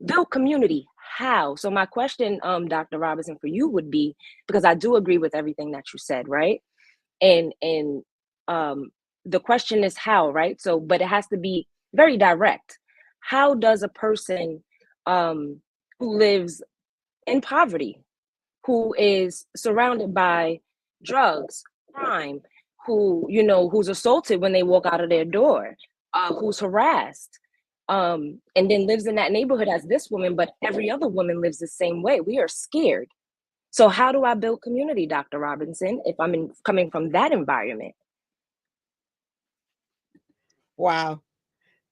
Speaker 5: Build community. How? So my question, Dr. Robinson, for you would be, because I do agree with everything that you said, right? And the question is how, right? So, but it has to be very direct. How does a person who lives in poverty, who is surrounded by drugs, crime, who's assaulted when they walk out of their door, who's harassed, and then lives in that neighborhood as this woman, but every other woman lives the same way. We are scared. So how do I build community, Dr. Robinson, if I'm coming from that environment?
Speaker 6: Wow.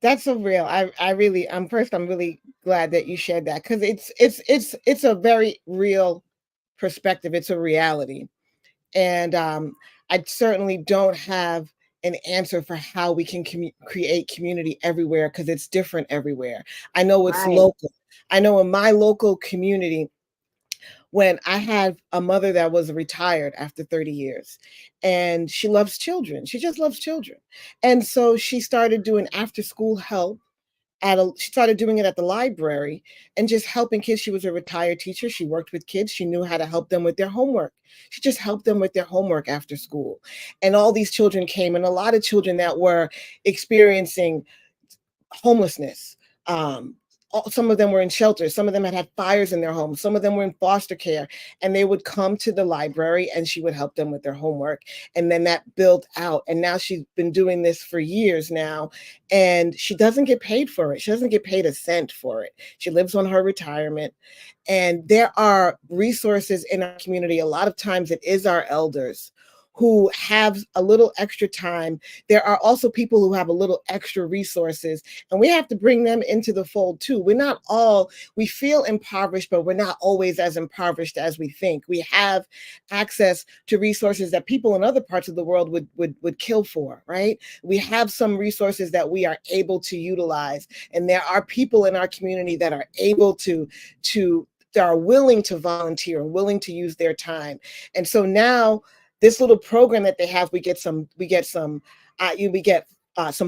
Speaker 6: That's so real. I'm really glad that you shared that, because it's a very real perspective. It's a reality. And I certainly don't have an answer for how we can create community everywhere, because it's different everywhere. I know it's local. I know in my local community, when I had a mother that was retired after 30 years, and she loves children. She just loves children. And so she started doing after school help. She started doing it at the library and just helping kids. She was a retired teacher. She worked with kids. She knew how to help them with their homework. She just helped them with their homework after school. And all these children came, and a lot of children that were experiencing homelessness. Some of them were in shelters. Some of them had fires in their homes. Some of them were in foster care, and they would come to the library and she would help them with their homework. And then that built out. And now she's been doing this for years now, and she doesn't get paid for it. She doesn't get paid a cent for it. She lives on her retirement. And there are resources in our community. A lot of times it is our elders who have a little extra time. There are also people who have a little extra resources, and we have to bring them into the fold too. We feel impoverished, but we're not always as impoverished as we think. We have access to resources that people in other parts of the world would kill for, right? We have some resources that we are able to utilize, and there are people in our community that are able that are willing to volunteer and willing to use their time. And so now, this little program that they have, we get some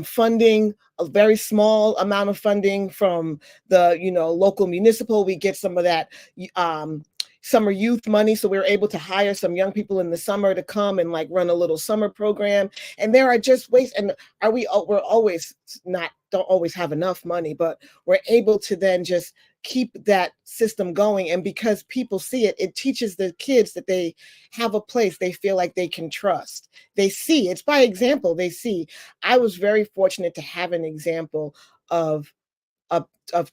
Speaker 6: funding, a very small amount of funding from the local municipal. We get some of that summer youth money, so we were able to hire some young people in the summer to come and run a little summer program. And there are just ways, and we're always not don't always have enough money, but we're able to then just keep that system going. And because people see it, it teaches the kids that they have a place they feel like they can trust. They see, it's by example, they see. I was very fortunate to have an example of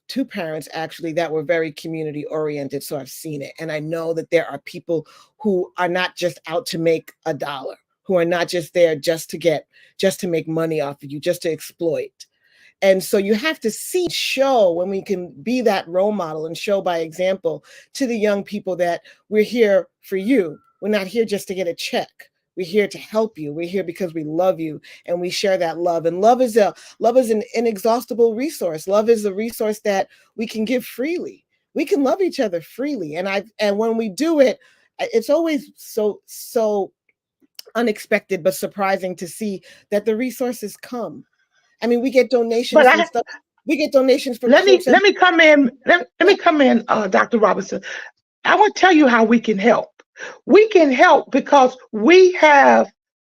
Speaker 6: two parents actually that were very community oriented. So I've seen it. And I know that there are people who are not just out to make a dollar, who are not just there just to make money off of you, just to exploit. And so you have to show when we can be that role model and show by example to the young people that we're here for you. We're not here just to get a check. We're here to help you. We're here because we love you and we share that love. And love is an inexhaustible resource. Love is a resource that we can give freely. We can love each other freely. And when we do it, it's always so unexpected but surprising to see that the resources come. I mean, we get donations and stuff. We get donations from.
Speaker 2: Let me come in. Let me come in, Dr. Robinson. I want to tell you how we can help. We can help because we have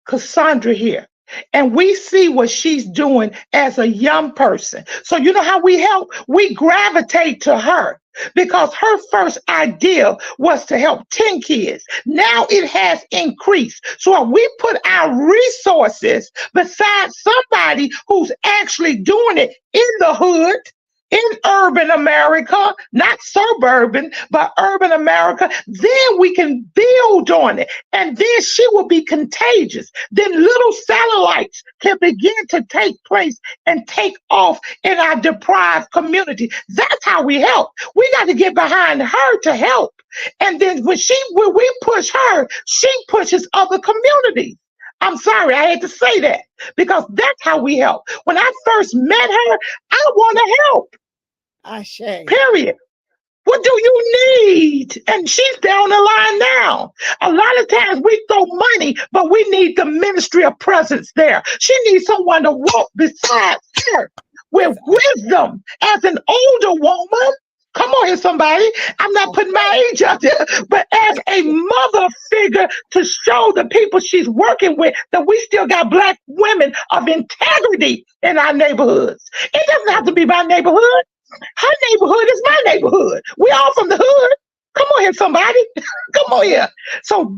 Speaker 2: Cassandra here and we see what she's doing as a young person. So you know how we help? We gravitate to her because her first idea was to help 10 kids. Now it has increased. So we put our resources beside somebody who's actually doing it in the hood, in urban America, not suburban, but urban America, then we can build on it. And then she will be contagious. Then little satellites can begin to take place and take off in our deprived community. That's how we help. We got to get behind her to help. And then when we push her, she pushes other communities. I'm sorry, I had to say that because that's how we help. When I first met her, I want to help. Period. What do you need? And she's down the line now. A lot of times we throw money, but we need the ministry of presence there. She needs someone to walk beside her with wisdom as an older woman. Come on here, somebody. I'm not putting my age out there, but as a mother figure to show the people she's working with that we still got Black women of integrity in our neighborhoods. It doesn't have to be my neighborhood. Her neighborhood is my neighborhood. We all from the hood. Come on here, somebody. Come on here. So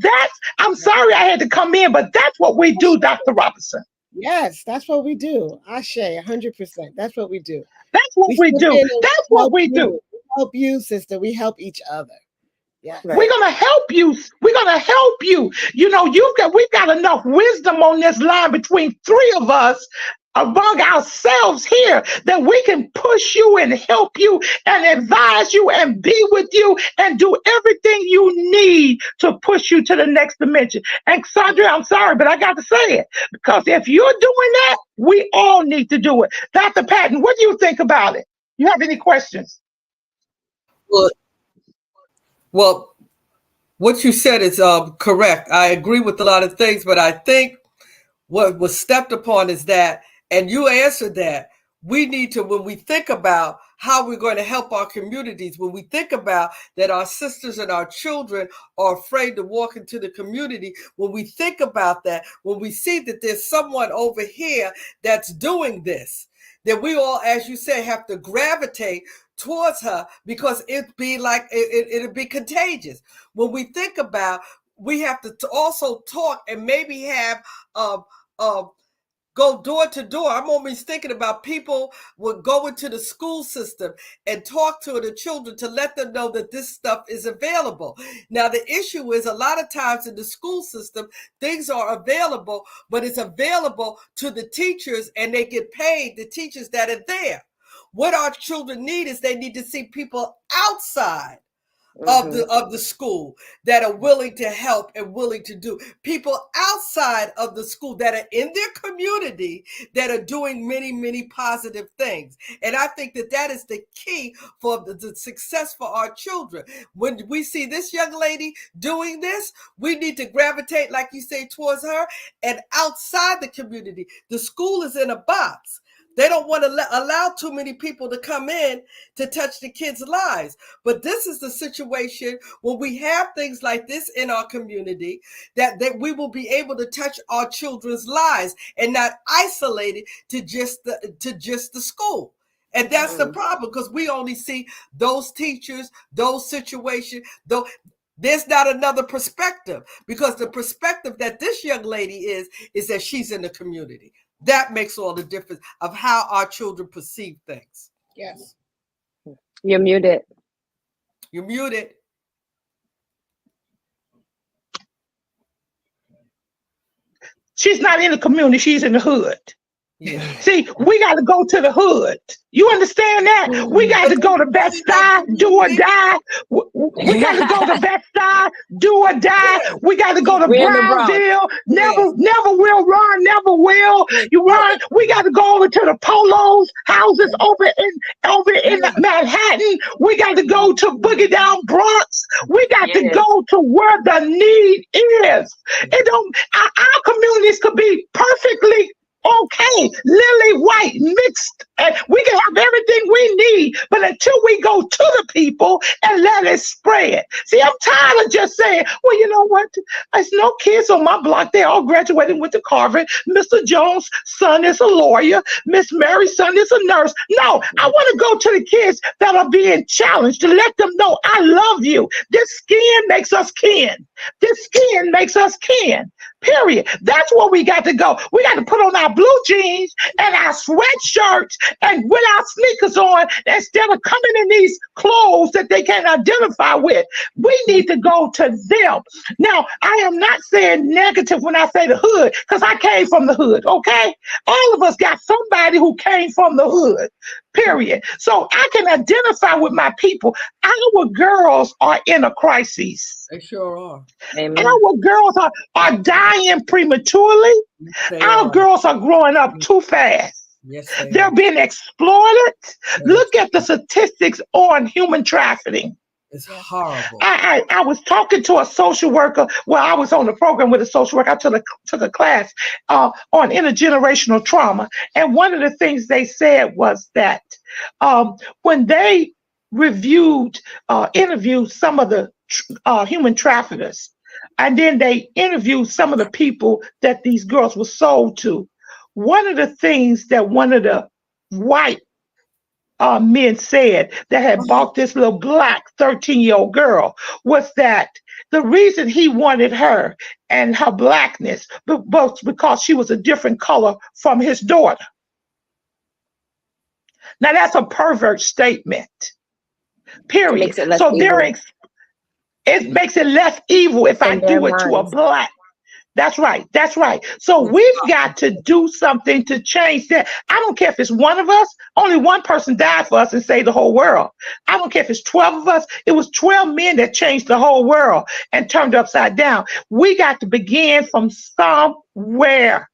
Speaker 2: I'm sorry I had to come in, but that's what we do, Dr. Robinson.
Speaker 6: Yes, that's what we do. Ashe, 100%. That's what we do.
Speaker 2: That's what we do. That's what we do.
Speaker 6: We help you, sister. We help each other. Yeah.
Speaker 2: Right. We're gonna help you. We're gonna help you. You know, we've got enough wisdom on this line between three of us among ourselves here that we can push you and help you and advise you and be with you and do everything you need to push you to the next dimension. And Sandra, I'm sorry, but I got to say it because if you're doing that, we all need to do it. Dr. Patton, what do you think about it? You have any questions?
Speaker 7: Well, what you said is correct. I agree with a lot of things, but I think what was stepped upon is that, and you answered that, we need to, when we think about how we're going to help our communities, when we think about that our sisters and our children are afraid to walk into the community, when we think about that, when we see that there's someone over here that's doing this, that we all, as you say, have to gravitate towards her because it'd be contagious. When we think about, we have to also talk and maybe have go door to door. I'm always thinking about people would go into the school system and talk to the children to let them know that this stuff is available. Now, the issue is a lot of times in the school system, things are available, but it's available to the teachers and they get paid, the teachers that are there. What our children need is they need to see people outside of the school that are willing to help and willing to do. People outside of the school that are in their community that are doing many, many positive things. And I think that is the key for the success for our children. When we see this young lady doing this, we need to gravitate, like you say, towards her and outside the community. The school is in a box. They don't want to allow too many people to come in to touch the kids' lives. But this is the situation when we have things like this in our community, that we will be able to touch our children's lives and not isolate it to just the school. And that's the problem, because we only see those teachers, those situations, though. There's not another perspective, because the perspective that this young lady is that she's in the community. That makes all the difference of how our children perceive things.
Speaker 6: Yes.
Speaker 5: You're muted.
Speaker 7: You're muted.
Speaker 2: She's not in the community, she's in the hood.
Speaker 7: Yeah.
Speaker 2: See, we got to go to the hood. You understand that? We got to go to Bed-Stuy, do or die. We got to go to Bed-Stuy, do or die. We got to go to Brownsville. Never will run, never will. You run. We got to go over to the Polos houses over in Manhattan. We got to go to Boogie Down Bronx. We got to go to where the need is. It don't. Our communities could be perfectly okay, lily white mixed, and we can have everything we need, but until we go to the people and let it spread. See, I'm tired of just saying, well, you know what? There's no kids on my block. They all graduated with the Harvard. Mr. Jones' son is a lawyer. Miss Mary's son is a nurse. No, I want to go to the kids that are being challenged to let them know I love you. This skin makes us kin. This skin makes us kin. Period. That's where we got to go. We got to put on our blue jeans and our sweatshirts and with our sneakers on instead of coming in these clothes that they can't identify with. We need to go to them. Now, I am not saying negative when I say the hood, because I came from the hood, okay? All of us got somebody who came from the hood. Period. So I can identify with my people. Our girls are in a crisis.
Speaker 7: They sure are.
Speaker 5: Amen.
Speaker 2: Our girls are dying prematurely. Our girls are growing up too fast.
Speaker 7: Yes,
Speaker 2: They're being exploited. Look at the statistics on human trafficking.
Speaker 7: It's horrible.
Speaker 2: I was talking to a social worker. Well, I was on the program with a social worker. I took a class on intergenerational trauma. And one of the things they said was that when they interviewed some of the human traffickers, and then they interviewed some of the people that these girls were sold to, one of the things that one of the white men said that had bought this little black 13-year-old girl was that the reason he wanted her and her blackness was because she was a different color from his daughter. Now that's a pervert statement. Period. So it makes it less evil if I do it to a black. That's right. That's right. So we've got to do something to change that. I don't care if it's one of us. Only one person died for us and saved the whole world. I don't care if it's 12 of us. It was 12 men that changed the whole world and turned upside down. We got to begin from somewhere.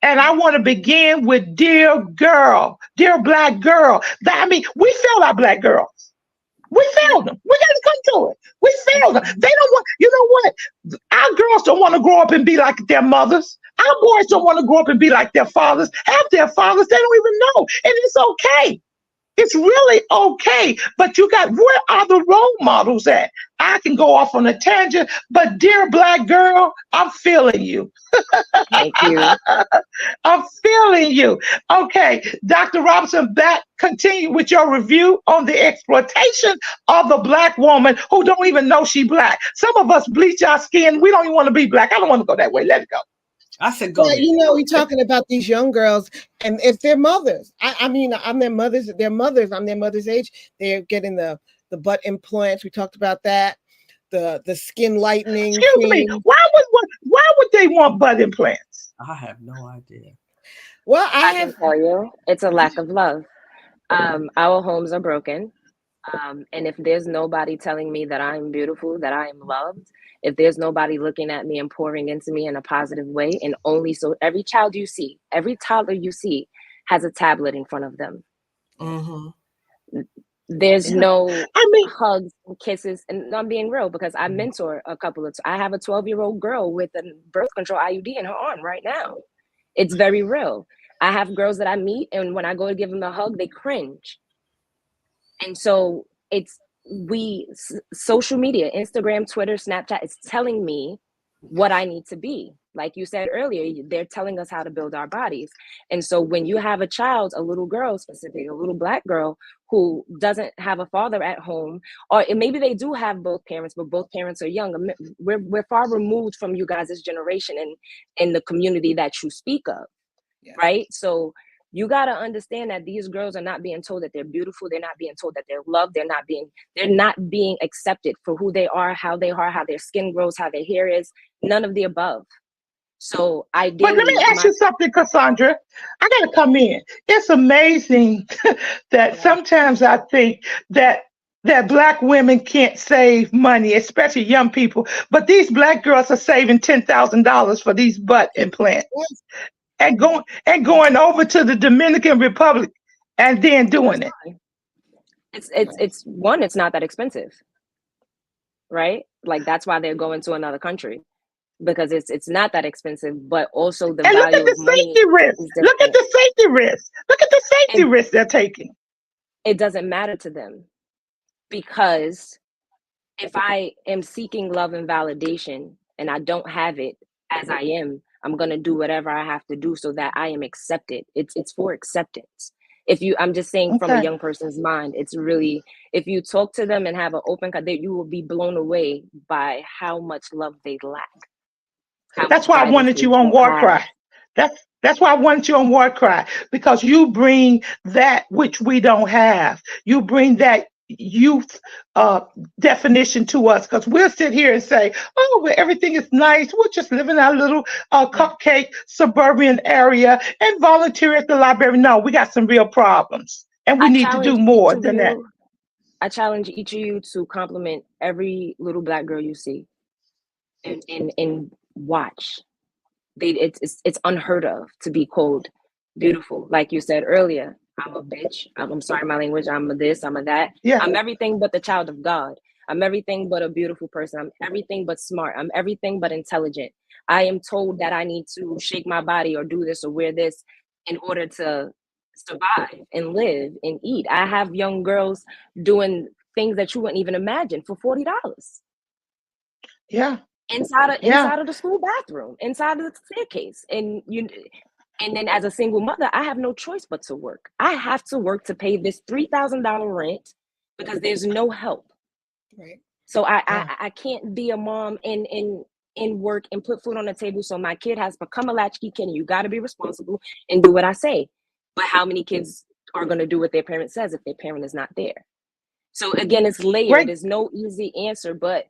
Speaker 2: And I want to begin with dear girl, dear black girl. I mean, we failed our black girls. We failed them. We got to come to it. We failed them. They don't want, you know what? Our girls don't want to grow up and be like their mothers. Our boys don't want to grow up and be like their fathers. Half their fathers, they don't even know. And it's okay. It's really okay. But where are the role models at? I can go off on a tangent, but dear black girl, I'm feeling you.
Speaker 5: Thank you.
Speaker 2: I'm feeling you. Okay, Dr. Robinson, continue with your review on the exploitation of the black woman who don't even know she black. Some of us bleach our skin. We don't even want to be black. I don't want to go that way. Let it go.
Speaker 7: I said go.
Speaker 6: Well, we're talking about these young girls, and if they're mothers, I mean, I'm their mothers. They're mothers. I'm their mother's age. They're getting the butt implants. We talked about that. The skin lightening.
Speaker 2: Excuse me. Why would they want butt implants?
Speaker 7: I have no idea.
Speaker 6: Well, I
Speaker 5: can tell you, it's a lack of love. Our homes are broken. And if there's nobody telling me that I'm beautiful, that I am loved, if there's nobody looking at me and pouring into me in a positive way, and only so every child you see, every toddler you see has a tablet in front of them. Mm-hmm. There's no hugs and kisses. And I'm being real because I mentor I have a 12-year-old girl with a birth control IUD in her arm right now. It's very real. I have girls that I meet, and when I go to give them a hug, they cringe. And so it's social media, Instagram, Twitter, Snapchat, is telling me what I need to be. Like you said earlier, they're telling us how to build our bodies. And so when you have a child, a little girl, specifically a little Black girl who doesn't have a father at home, or maybe they do have both parents, but both parents are young. We're far removed from you guys' generation and in the community that you speak of, right? So you got to understand that these girls are not being told that they're beautiful. They're not being told that they're loved. They're not being accepted for who they are, how their skin grows, how their hair is, none of the above. So ideally,
Speaker 2: but let me ask you something, Cassandra. I got to come in. It's amazing that sometimes I think that Black women can't save money, especially young people. But these Black girls are saving $10,000 for these butt implants and going over to the Dominican Republic and then doing it.
Speaker 5: It's not that expensive, right? Like that's why they're going to another country. Because it's not that expensive, but also the value
Speaker 2: look at the safety risk. Look at the safety risk. Look at the safety risk they're taking.
Speaker 5: It doesn't matter to them, because if I am seeking love and validation and I don't have it as I am, I'm gonna do whatever I have to do so that I am accepted. It's for acceptance. I'm just saying from a young person's mind, it's really, if you talk to them and have an open, you will be blown away by how much love they lack.
Speaker 2: That's why I wanted you on War Cry. That's why I wanted you on War Cry, because you bring that which we don't have. You bring that youth definition to us, because we'll sit here and say, oh, well, everything is nice. We'll just live in our little cupcake suburban area and volunteer at the library. No, we got some real problems, and we need to do more than that.
Speaker 5: I challenge each of you to compliment every little Black girl you see and watch. It's unheard of to be called beautiful. Like you said earlier, I'm a bitch. I'm sorry, my language. I'm a this, I'm a that.
Speaker 2: Yeah.
Speaker 5: I'm everything but the child of God. I'm everything but a beautiful person. I'm everything but smart. I'm everything but intelligent. I am told that I need to shake my body or do this or wear this in order to survive and live and eat. I have young girls doing things that you wouldn't even imagine for $40.
Speaker 2: Yeah.
Speaker 5: Inside of the school bathroom, inside of the staircase. And then as a single mother, I have no choice but to work. I have to work to pay this $3,000 rent because there's no help.
Speaker 6: Right.
Speaker 5: So I can't be a mom in work and put food on the table. So my kid has become a latchkey kid, and you got to be responsible and do what I say. But how many kids are going to do what their parent says if their parent is not there? So again, it's layered. Right. There's no easy answer, but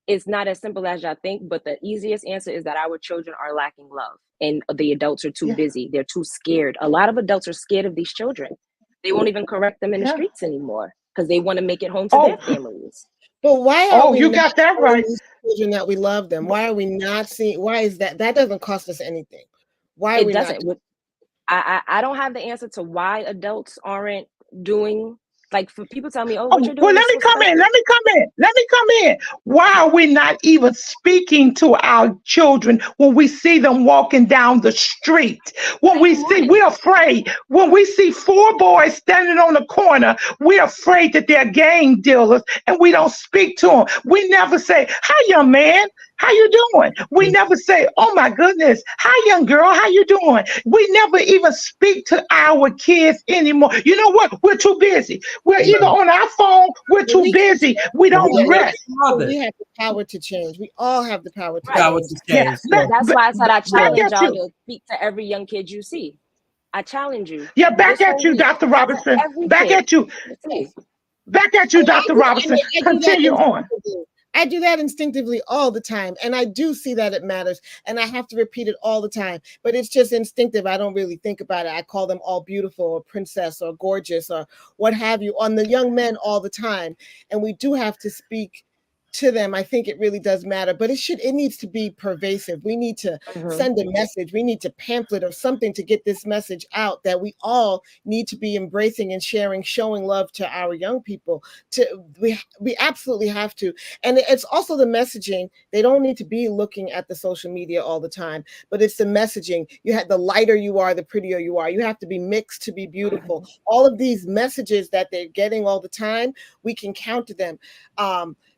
Speaker 5: it's not as simple as y'all think. But the easiest answer is that our children are lacking love, and the adults are too busy. They're too scared. A lot of adults are scared of these children. They won't even correct them in the streets anymore because they want to make it home to their families.
Speaker 6: But why are we
Speaker 2: you got that right?
Speaker 6: Children that we love them. Why are we not seeing? Why is that? That doesn't cost us anything. Why are we not?
Speaker 5: I don't have the answer to why adults aren't doing. Like, for people tell me, what you're doing.
Speaker 2: Well, let me come in. Why are we not even speaking to our children when we see them walking down the street? We're afraid. When we see 4 boys standing on the corner, we're afraid that they're gang dealers, and we don't speak to them. We never say, "Hi, young man. How you doing?" We never say, "Oh my goodness, hi, young girl. How you doing?" We never even speak to our kids anymore. You know what? We're too busy. We're either on our phone. We're too busy. We don't rest.
Speaker 6: We have the power to change. We all have the power to change.
Speaker 5: Yeah. That's why I said I challenge y'all to speak to every young kid you see. I challenge you.
Speaker 2: Yeah, back at you, Dr. Robinson. Back at you. Back at you, Dr. Robinson. Continue on.
Speaker 6: I do that instinctively all the time. And I do see that it matters. And I have to repeat it all the time. But it's just instinctive. I don't really think about it. I call them all beautiful or princess or gorgeous or what have you on the young men all the time. And we do have to speak to them, I think it really does matter, but it needs to be pervasive. We need to send a message. We need to pamphlet or something to get this message out that we all need to be embracing and sharing, showing love to our young people. We absolutely have to. And it's also the messaging. They don't need to be looking at the social media all the time, but it's the messaging. You have the lighter you are, the prettier you are. You have to be mixed to be beautiful. All of these messages that they're getting all the time, we can counter them.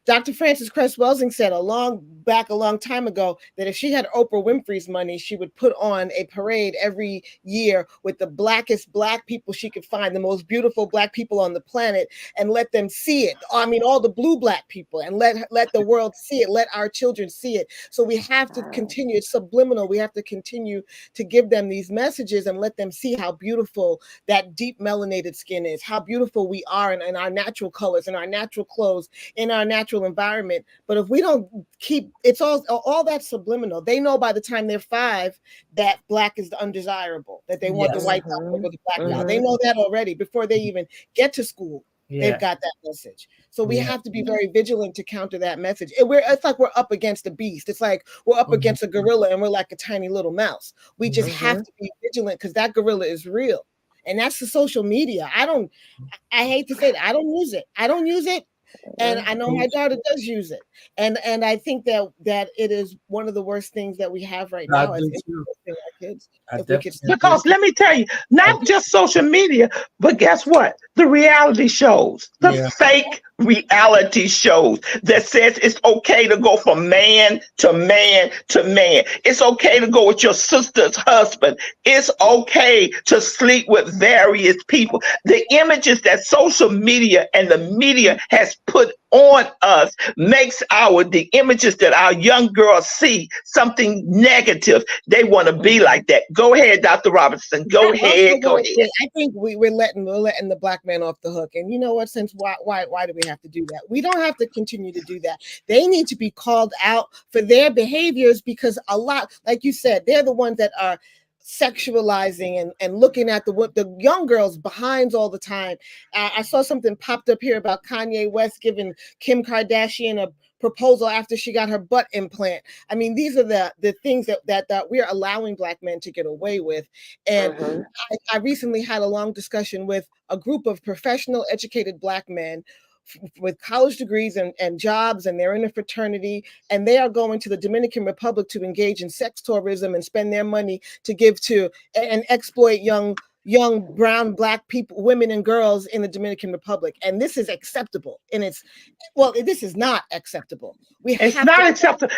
Speaker 6: Dr. Frances Cress Welsing said a long time ago that if she had Oprah Winfrey's money, she would put on a parade every year with the blackest Black people she could find, the most beautiful Black people on the planet, and let them see it. I mean, all the blue Black people, and let the world see it, let our children see it. So we have to continue, it's subliminal. We have to continue to give them these messages and let them see how beautiful that deep melanated skin is, how beautiful we are in our natural colors, in our natural clothes, in our natural environment. But if we don't keep, it's all that subliminal. They know by the time they're 5 that Black is undesirable, that they want the white guy over the Black guy. They know that already before they even get to school. They've got that message. So we have to be very vigilant to counter that message. It's like we're up against a beast. It's like we're up against a gorilla and we're like a tiny little mouse. We just have to be vigilant because that gorilla is real. And that's the social media. I hate to say that. I don't use it. And I know my daughter does use it. And I think that it is one of the worst things that we have right now as our kids.
Speaker 2: Because let me tell you, not just social media, but guess what? The reality shows, the fake reality shows that says it's okay to go from man to man to man. It's okay to go with your sister's husband. It's okay to sleep with various people. The images that social media and the media has put on us makes the images that our young girls see something negative. They want to be like that. Go ahead, Dr. Robinson. Go ahead.
Speaker 6: I think we're letting the Black man off the hook. And you know what? Since why do we have to do that? We don't have to continue to do that. They need to be called out for their behaviors because a lot, like you said, they're the ones that are sexualizing and looking at the young girls behinds all the time. I saw something popped up here about Kanye West giving Kim Kardashian a proposal after she got her butt implant. I mean, these are the things that we're allowing Black men to get away with. And I recently had a long discussion with a group of professional, educated Black men with college degrees and jobs, and they're in a fraternity, and they are going to the Dominican Republic to engage in sex tourism and spend their money to give to and exploit young brown Black people, women and girls in the Dominican Republic. And this is acceptable. And this is not acceptable.
Speaker 2: It's not acceptable.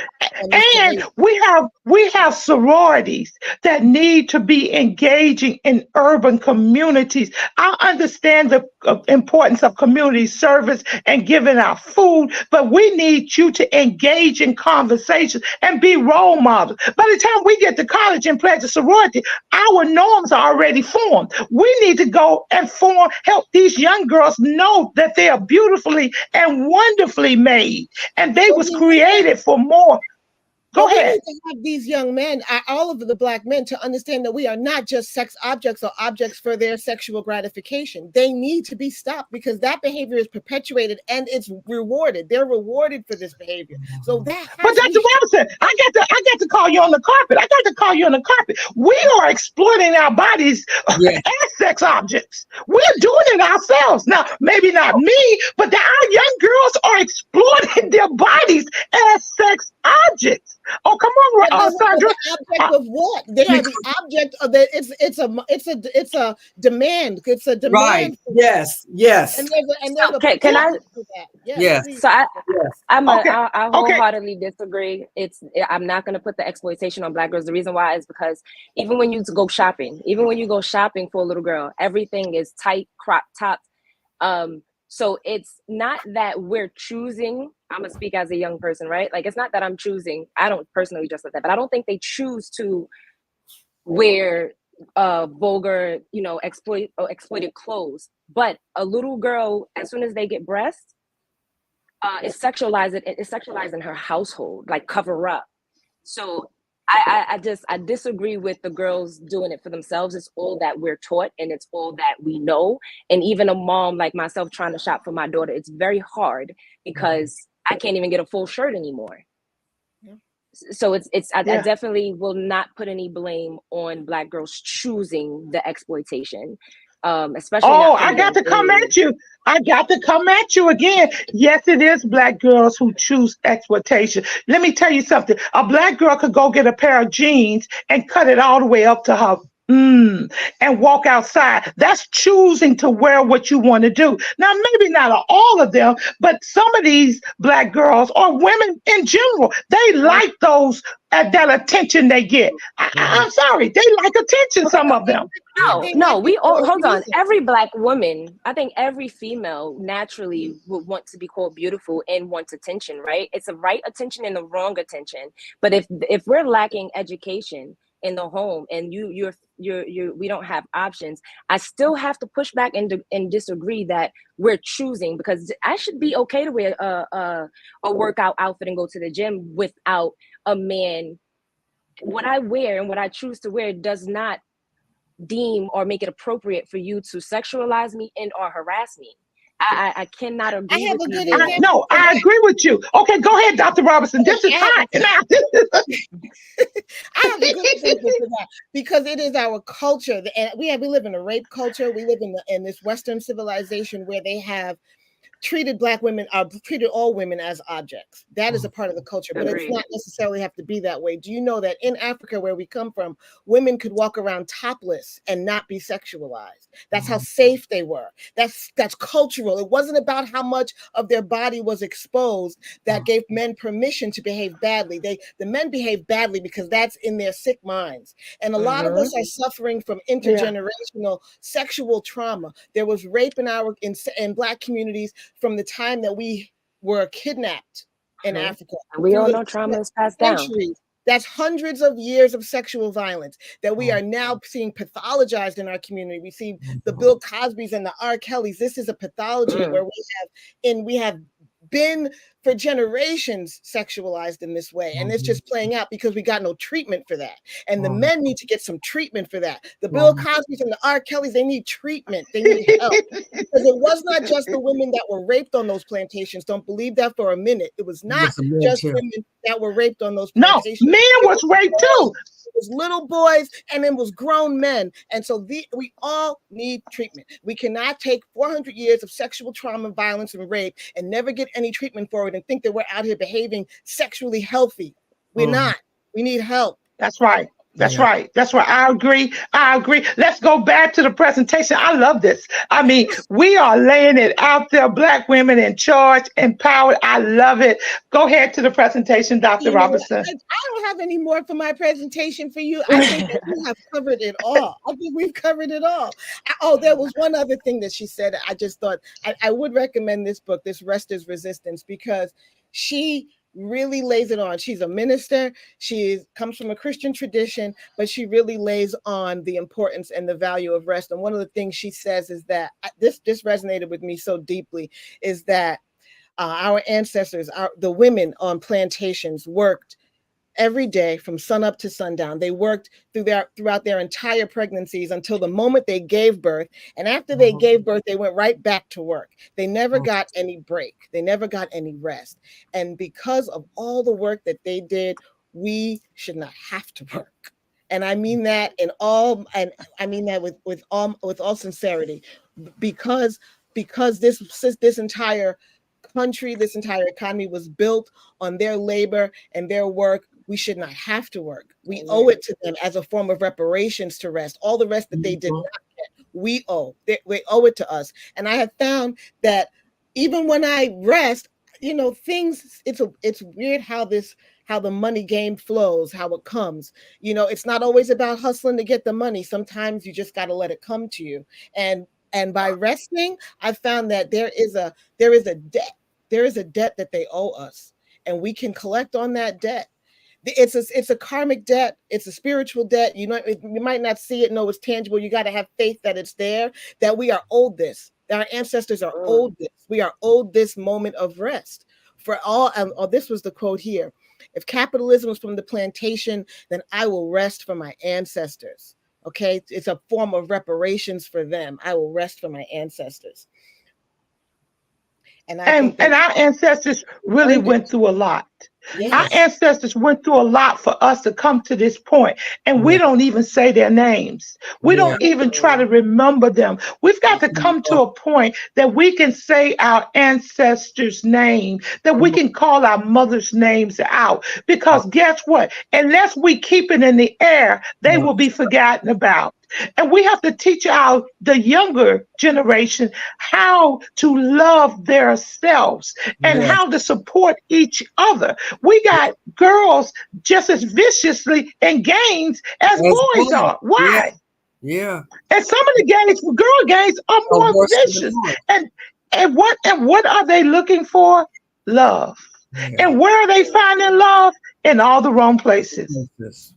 Speaker 2: And we have sororities that need to be engaging in urban communities. I understand the importance of community service and giving out food, but we need you to engage in conversations and be role models. By the time we get to college and pledge a sorority, our norms are already formed. We need to go and help these young girls know that they are beautifully and wonderfully made, and they was created for more. Go ahead.
Speaker 6: We need to have these young men, all of the Black men, to understand that we are not just sex objects or objects for their sexual gratification. They need to be stopped because that behavior is perpetuated and it's rewarded. They're rewarded for this behavior. So that.
Speaker 2: But Dr. Robinson, I got to call you on the carpet. I got to call you on the carpet. We are exploiting our bodies as sex objects. We're doing it ourselves. Now, maybe not me, but our young girls are exploiting their bodies as sex objects. Oh, come on, Sandra.
Speaker 6: The object of what? They are the object of the. It's a demand. It's a demand.
Speaker 7: Right. Yes.
Speaker 6: And there's
Speaker 5: can I?
Speaker 7: Yes.
Speaker 5: So I wholeheartedly disagree. I'm not going to put the exploitation on Black girls. The reason why is because even when you go shopping for a little girl, everything is tight, crop tops. So it's not that we're choosing. I'm gonna speak as a young person, right? Like, it's not that I'm choosing. I don't personally dress like that, but I don't think they choose to wear vulgar, exploited clothes. But a little girl, as soon as they get breasts, it's sexualizing her household, like cover up. So I disagree with the girls doing it for themselves. It's all that we're taught and it's all that we know. And even a mom like myself trying to shop for my daughter, it's very hard because I can't even get a full shirt anymore. So I definitely will not put any blame on Black girls choosing the exploitation, especially.
Speaker 2: I got to come at you. I got to come at you again. Yes, it is Black girls who choose exploitation. Let me tell you something. A Black girl could go get a pair of jeans and cut it all the way up to her and walk outside. That's choosing to wear what you want to do. Now, maybe not all of them, but some of these Black girls or women in general, they like those that attention they get. I'm sorry, they like attention. Some of them.
Speaker 5: No, we all hold on. Every Black woman, I think every female naturally would want to be called beautiful and wants attention, right? It's a right attention and a wrong attention. But if we're lacking education in the home and we don't have options, I still have to push back and disagree that we're choosing, because I should be okay to wear a workout outfit and go to the gym without a man. What I wear and what I choose to wear does not deem or make it appropriate for you to sexualize me and or harass me. I cannot agree.
Speaker 6: I have
Speaker 5: with
Speaker 6: a good
Speaker 5: you.
Speaker 6: example.
Speaker 2: No, I agree with you. Okay, go ahead, Dr. Robinson. This is hot.
Speaker 6: I have a good example for that, because it is our culture, and we live in a rape culture. We live in this Western civilization where they have treated Black women, treated all women as objects. That is a part of the culture, but it's not necessarily have to be that way. Do you know that in Africa, where we come from, women could walk around topless and not be sexualized? That's how safe they were. That's cultural. It wasn't about how much of their body was exposed that gave men permission to behave badly. The men behave badly because that's in their sick minds. And a lot of us are suffering from intergenerational sexual trauma. There was rape in Black communities from the time that we were kidnapped in Africa.
Speaker 5: And we all know trauma is passed down.
Speaker 6: That's hundreds of years of sexual violence that we are now seeing pathologized in our community. We see the Bill Cosbys and the R. Kellys. This is a pathology where we have been for generations sexualized in this way, and it's just playing out because we got no treatment for that. And the men need to get some treatment for that. The Bill Cosbys and the R. Kellys, they need treatment. They need help, because it was not just the women that were raped on those plantations. Don't believe that for a minute. It was not just women that were raped on those plantations.
Speaker 2: No, men was raped too.
Speaker 6: It was little boys and it was grown men. And so we all need treatment. We cannot take 400 years of sexual trauma, violence, and rape and never get any treatment for it and think that we're out here behaving sexually healthy. We're not. We need help.
Speaker 2: That's right. That's right. That's right. I agree. Let's go back to the presentation. I love this. I mean, we are laying it out there. Black women in charge, empowered. I love it. Go ahead to the presentation, Dr. Robinson.
Speaker 6: I don't have any more for my presentation for you. I think that we have covered it all. I think we've covered it all. There was one other thing that she said. I just thought I would recommend this book, This Rest is Resistance, because she really lays it on. She's a minister. She comes from a Christian tradition, but she really lays on the importance and the value of rest. And one of the things she says is that this resonated with me so deeply, is that our ancestors, the women on plantations, worked every day from sunup to sundown. They worked throughout their entire pregnancies until the moment they gave birth. And after they gave birth, they went right back to work. They never got any break. They never got any rest. And because of all the work that they did, we should not have to work. And I mean that with all sincerity, because this entire country, this entire economy was built on their labor and their work. We should not have to work. We owe it to them as a form of reparations to rest. All the rest that they did not get, we owe it to us. And I have found that even when I rest, it's weird how the money game flows, how it comes. It's not always about hustling to get the money. Sometimes you just got to let it come to you. And by resting, I found that there is a debt. There is a debt that they owe us, and we can collect on that debt. It's a karmic debt. It's a spiritual debt. You might not see it, know it's tangible. You got to have faith that it's there, that we are owed this. That our ancestors are owed this. We are owed this moment of rest. For all, this was the quote here. If capitalism was from the plantation, then I will rest for my ancestors. Okay, it's a form of reparations for them. I will rest for my ancestors. And I think
Speaker 2: And our ancestors really went through a lot. Our ancestors went through a lot for us to come to this point, and we don't even say their names. We don't even try to remember them. We've got to come to a point that we can say our ancestors' name, that we can call our mothers' names out. Because guess what? Unless we keep it in the air, they will be forgotten about. And we have to teach the younger generation how to love themselves and how to support each other. We got girls just as viciously in gangs as boys are. Why?
Speaker 7: Yeah.
Speaker 2: And some of the gangs, girl gangs, are more vicious. And what are they looking for? Love. And where are they finding love? In all the wrong places.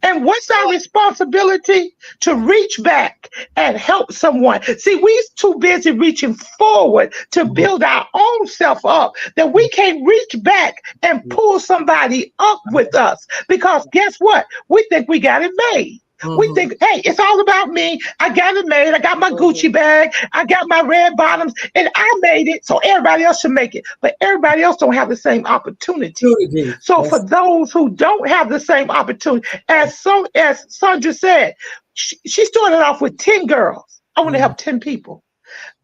Speaker 2: And what's our responsibility? To reach back and help someone. See, we're too busy reaching forward to build our own self up that we can't reach back and pull somebody up with us. Because guess what? We think we got it made. We think, hey, it's all about me. I got it made. I got my Gucci bag. I got my red bottoms, and I made it. So everybody else should make it. But everybody else don't have the same opportunity. So for those who don't have the same opportunity, as Sandra said, she started off with 10 girls. I want to help 10 people.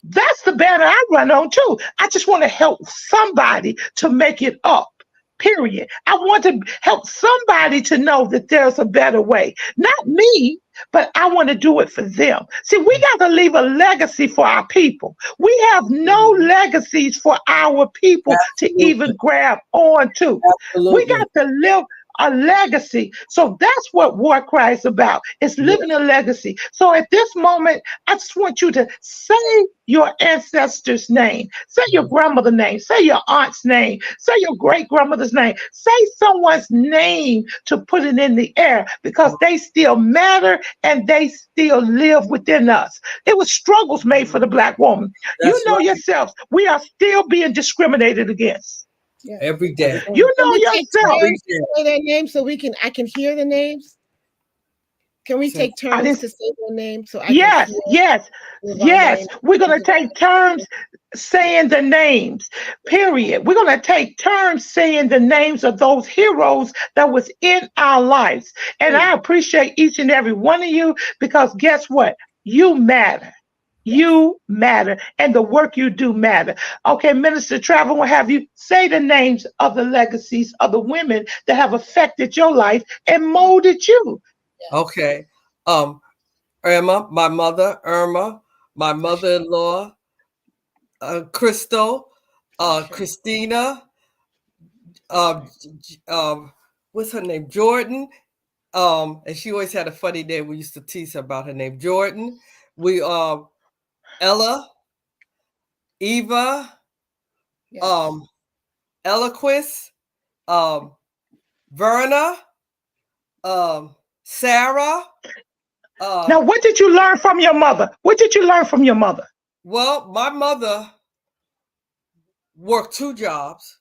Speaker 2: That's the banner I run on too. I just want to help somebody to make it up. Period. I want to help somebody to know that there's a better way. Not me, but I want to do it for them. See, we got to leave a legacy for our people. We have no legacies for our people to even grab onto. We got to live a legacy. So that's what War Cry is about. It's living a legacy. So at this moment, I just want you to say your ancestor's name. Say your grandmother's name. Say your aunt's name. Say your great grandmother's name. Say someone's name to put it in the air because they still matter and they still live within us. It was struggles made for the Black woman. You know yourselves, we are still being discriminated against.
Speaker 7: Every day.
Speaker 2: You know yourself.
Speaker 6: Say their names so I can hear the names. Can we take turns to say their names so I can hear?
Speaker 2: Yes. We're gonna take turns saying the names. Period. We're gonna take turns saying the names of those heroes that was in our lives. And I appreciate each and every one of you because guess what? You matter. You matter, and the work you do matter. Okay, Minister Travel will have you say the names of the legacies of the women that have affected your life and molded you.
Speaker 7: Okay. Irma, my mother, my mother-in-law, Crystal, Christina, what's her name? Jordan. And she always had a funny name. We used to tease her about her name, Jordan. We Ella, Eva, Eloquist, Verna, Sarah.
Speaker 2: Now, what did you learn from your mother? What did you learn from your mother?
Speaker 7: Well, my mother worked 2 jobs.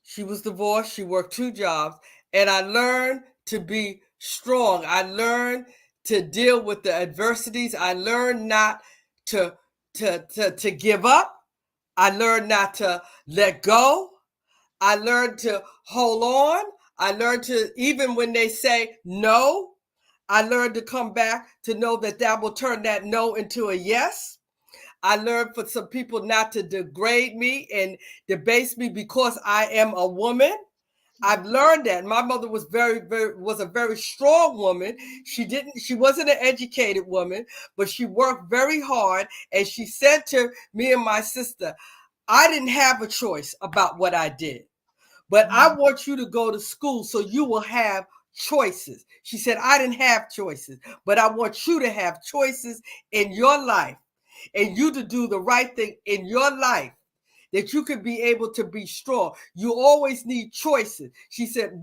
Speaker 7: She was divorced. She worked 2 jobs. And I learned to be strong. I learned to deal with the adversities. I learned not to give up. I learned not to let go. I learned to hold on. I learned to, even when they say no, I learned to come back to know that will turn that no into a yes. I learned for some people not to degrade me and debase me because I am a woman. I've learned that. My mother was was a very strong woman. She wasn't an educated woman, but she worked very hard. And she said to me and my sister, I didn't have a choice about what I did, but I want you to go to school so you will have choices. She said, I didn't have choices, but I want you to have choices in your life and you to do the right thing in your life, that you could be able to be strong. You always need choices. She said,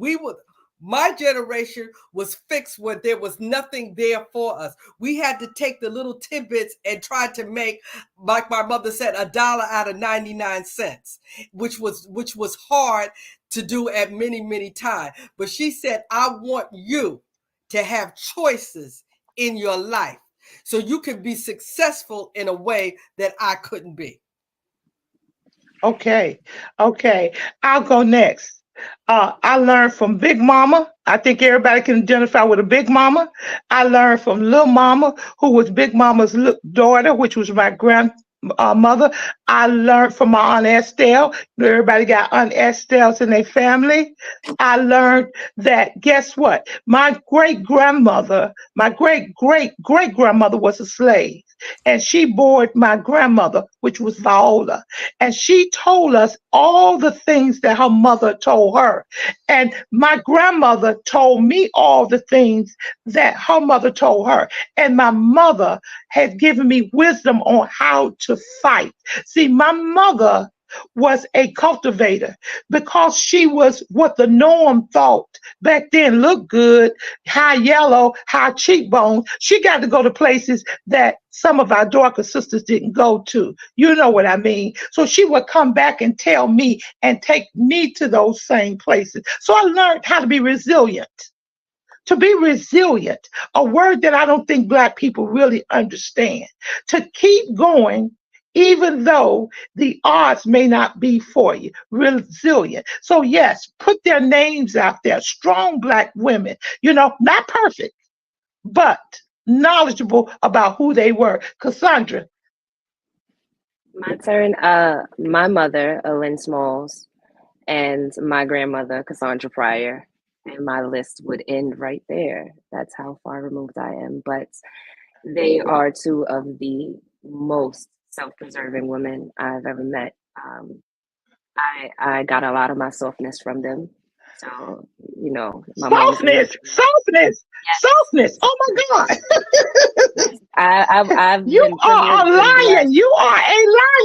Speaker 7: my generation was fixed when there was nothing there for us. We had to take the little tidbits and try to make, like my mother said, $1 out of 99 cents, which was hard to do at many, many times. But she said, I want you to have choices in your life so you can be successful in a way that I couldn't be.
Speaker 2: Okay. Okay. I'll go next. I learned from Big Mama. I think everybody can identify with a Big Mama. I learned from Little Mama, who was Big Mama's daughter, which was my grandmother. Mother. I learned from my Aunt Estelle. Everybody got Aunt Estelles in their family. I learned that, guess what? My great grandmother, my great great great grandmother was a slave. And she bore my grandmother, which was Viola. And she told us all the things that her mother told her. And my grandmother told me all the things that her mother told her. And my mother has given me wisdom on how to fight. See, my mother was a cultivator because she was what the norm thought back then looked good, high yellow, high cheekbones. She got to go to places that some of our darker sisters didn't go to. You know what I mean? So she would come back and tell me and take me to those same places. So I learned how to be resilient. To be resilient, a word that I don't think Black people really understand. To keep going, even though the odds may not be for you. Resilient. So, yes, put their names out there. Strong Black women, not perfect, but knowledgeable about who they were. Cassandra.
Speaker 5: My turn. My mother, Lynn Smalls, and my grandmother, Cassandra Pryor, and my list would end right there. That's how far removed I am. But they are two of the most self-preserving women I've ever met. I got a lot of my softness from them. So, my mom's
Speaker 2: Softness. Oh my God.
Speaker 5: I've
Speaker 2: You
Speaker 5: been
Speaker 2: are a
Speaker 5: privileged and blessed.
Speaker 2: lion. You are a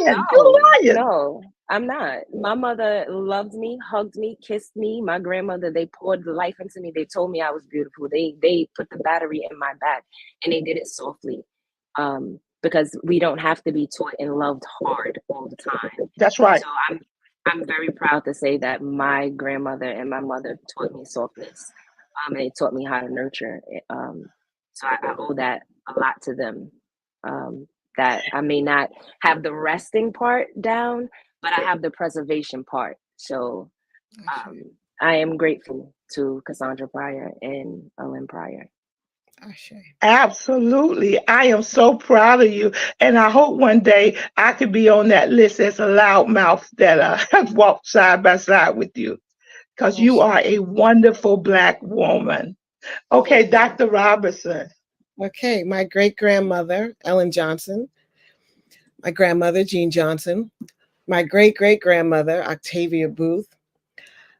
Speaker 2: lion. You lion.
Speaker 5: No, I'm not. My mother loved me, hugged me, kissed me. My grandmother, they poured life into me. They told me I was beautiful. They put the battery in my back, and they did it softly. Because we don't have to be taught and loved hard all the time.
Speaker 2: That's right.
Speaker 5: So I'm very proud to say that my grandmother and my mother taught me softness. And they taught me how to nurture. So I owe that a lot to them. That I may not have the resting part down, but I have the preservation part. So I am grateful to Cassandra Pryor and Lynn Pryor.
Speaker 2: Absolutely. I am so proud of you. And I hope one day I could be on that list as a loudmouth that has walked side by side with you because you are a wonderful Black woman. Okay, Dr. Robinson.
Speaker 6: Okay, my great grandmother, Ellen Johnson, my grandmother, Jean Johnson, my great great grandmother, Octavia Booth,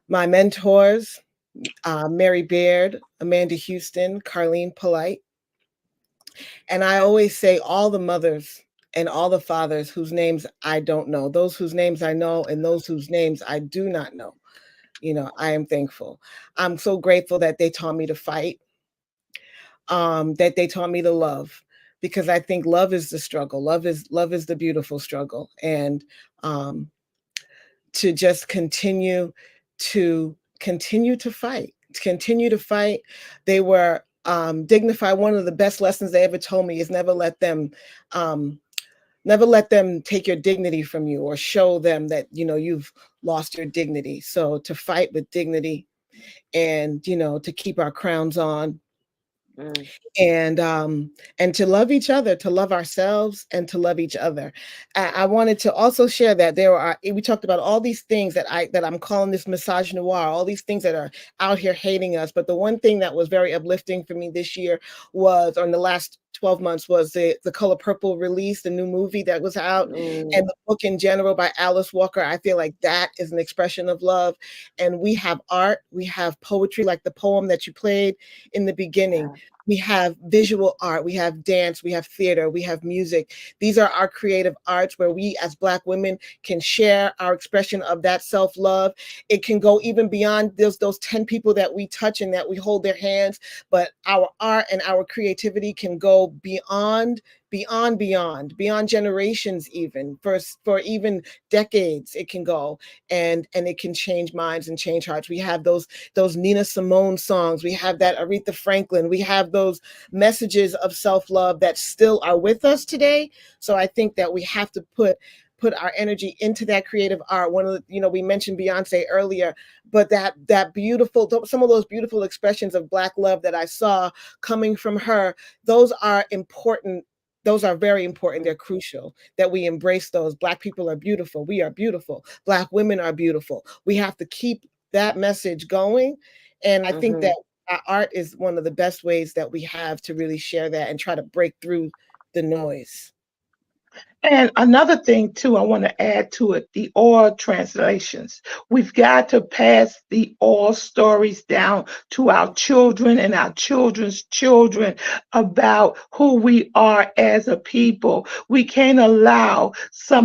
Speaker 6: my mentors, Mary Baird, Amanda Houston, Carlene Polite. And I always say all the mothers and all the fathers whose names I don't know, those whose names I know and those whose names I do not know. I am thankful. I'm so grateful that they taught me to fight, that they taught me to love, because I think love is the struggle. Love is the beautiful struggle. And to just continue to fight. They were dignified. One of the best lessons they ever told me is never let them take your dignity from you or show them that you've lost your dignity. So to fight with dignity and to keep our crowns on. And to love each other, to love ourselves, and to love each other. I wanted to also share that we talked about all these things that I'm calling this misogynoir, all these things that are out here hating us. But the one thing that was very uplifting for me this year or in the last 12 months was the Color Purple release, the new movie that was out, and the book in general by Alice Walker. I feel like that is an expression of love. And we have art, we have poetry, like the poem that you played in the beginning. Yeah. We have visual art, we have dance, we have theater, we have music. These are our creative arts where we as Black women can share our expression of that self-love. It can go even beyond those 10 people that we touch and that we hold their hands, but our art and our creativity can go beyond generations, even for even decades. It can go and it can change minds and change hearts. We have those Nina Simone songs, we have that Aretha Franklin, we have those messages of self-love that still are with us today. So I think that we have to put put our energy into that creative art. One of the, you know, we mentioned Beyonce earlier, but that beautiful, some of those beautiful expressions of Black love that I saw coming from her, those are important. Those are very important. They're crucial that we embrace those. Black people are beautiful. We are beautiful. Black women are beautiful. We have to keep that message going. And I think that our art is one of the best ways that we have to really share that and try to break through the noise.
Speaker 9: And another thing too, I want to add to it, the oral translations. We've got to pass the oral stories down to our children and our children's children about who we are as a people. We can't allow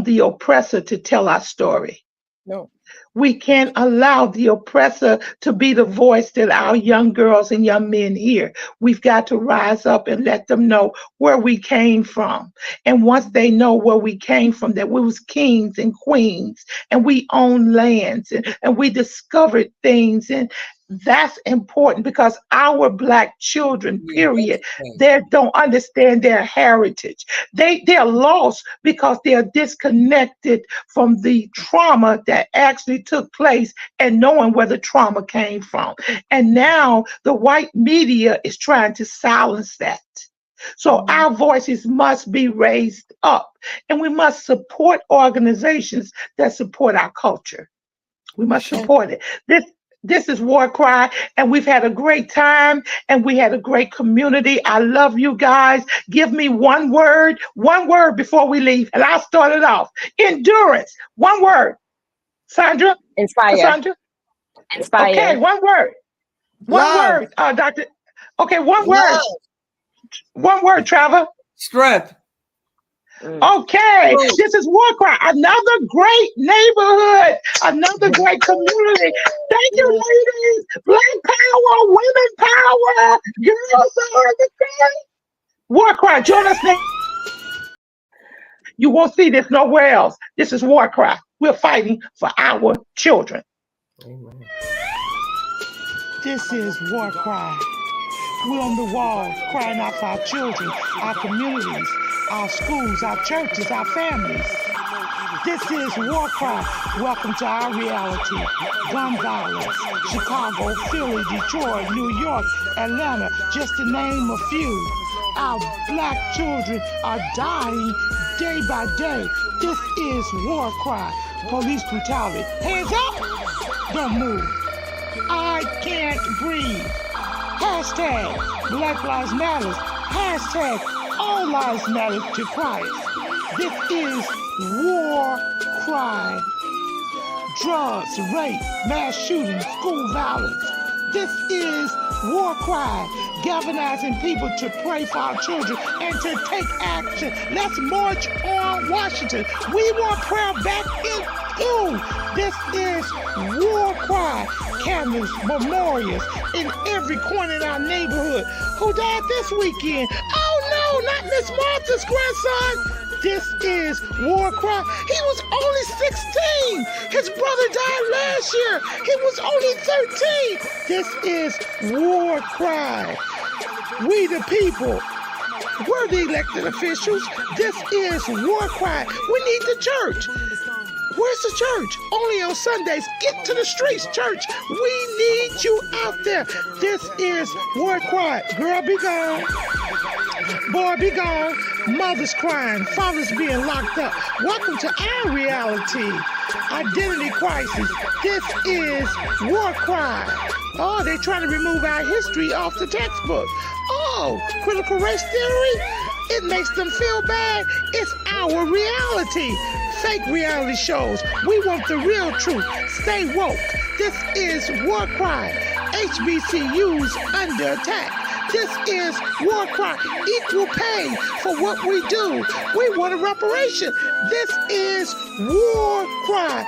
Speaker 9: the oppressor to tell our story.
Speaker 6: No.
Speaker 9: We can't allow the oppressor to be the voice that our young girls and young men hear. We've got to rise up and let them know where we came from. And once they know where we came from, that we was kings and queens and we owned lands and we discovered things, and that's important because our Black children, period, they don't understand their heritage. They're lost because they're disconnected from the trauma that actually took place and knowing where the trauma came from. And now the white media is trying to silence that. So our voices must be raised up, and we must support organizations that support our culture. We must support it. This is War Cry, and we've had a great time, and we had a great community. I love you guys. Give me one word before we leave, and I'll start it off. Endurance. One word. Sandra?
Speaker 5: Inspire.
Speaker 9: Sandra?
Speaker 5: Inspire.
Speaker 9: Okay, one word. One word, Doctor. Okay, one word. One word, Trevor.
Speaker 7: Strength.
Speaker 9: Okay, this is War Cry, another great neighborhood, another great community. Thank you, ladies. Black power, women power, girls are the thing. War Cry, join us next. You won't see this nowhere else. This is War Cry. We're fighting for our children.
Speaker 7: Amen.
Speaker 2: This is War Cry. We're on the wall crying out for our children, our communities, our schools, our churches, our families. This is War Cry. Welcome to our reality. Gun violence, Chicago, Philly, Detroit, New York, Atlanta, just to name a few. Our Black children are dying day by day. This is War Cry. Police brutality. Hands up! Don't move. I can't breathe. Hashtag Black Lives Matter. Hashtag All Lives Matter to Christ. This is War Cry. Drugs, rape, mass shootings, school violence. This is War Cry, galvanizing people to pray for our children and to take action. Let's march on Washington. We want prayer back in school. This is War Cry, candles, memorials in every corner in our neighborhood. Who died this weekend? Oh no, not Miss Martha's grandson. This is War Cry. He was only 16. His brother died last year. He was only 13. This is War Cry. We the people. We're the elected officials. This is War Cry. We need the church. Where's the church? Only on Sundays. Get to the streets, church. We need you out there. This is War Cry. Girl, be gone. Boy, be gone. Mothers crying. Fathers being locked up. Welcome to our reality. Identity crisis. This is War Cry. Oh, they're trying to remove our history off the textbook. Oh, critical race theory? It makes them feel bad. It's our reality. Fake reality shows. We want the real truth. Stay woke. This is War Cry. HBCUs under attack. This is War Cry. Equal pay for what we do. We want a reparation. This is War Cry.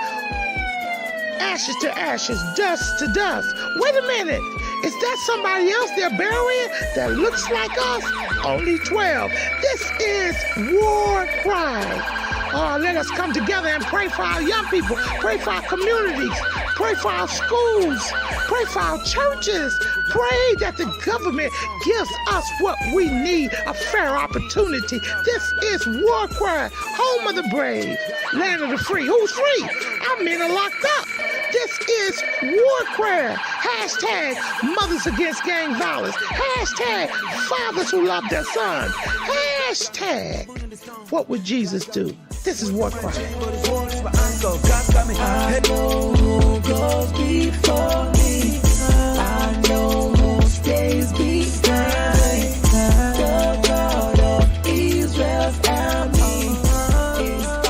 Speaker 2: Ashes to ashes, dust to dust. Wait a minute. Is that somebody else they're burying that looks like us? Only 12. This is War Cry. Oh, let us come together and pray for our young people. Pray for our communities.
Speaker 9: Pray for our schools. Pray for our churches. Pray that the government gives us what we need, a fair opportunity. This is War Cry, home of the brave, land of the free. Who's free? Our men are locked up. This is War Cry. Hashtag mothers against gang violence. Hashtag fathers who love their sons. Hashtag what would Jesus do? This is War Cry.
Speaker 3: I know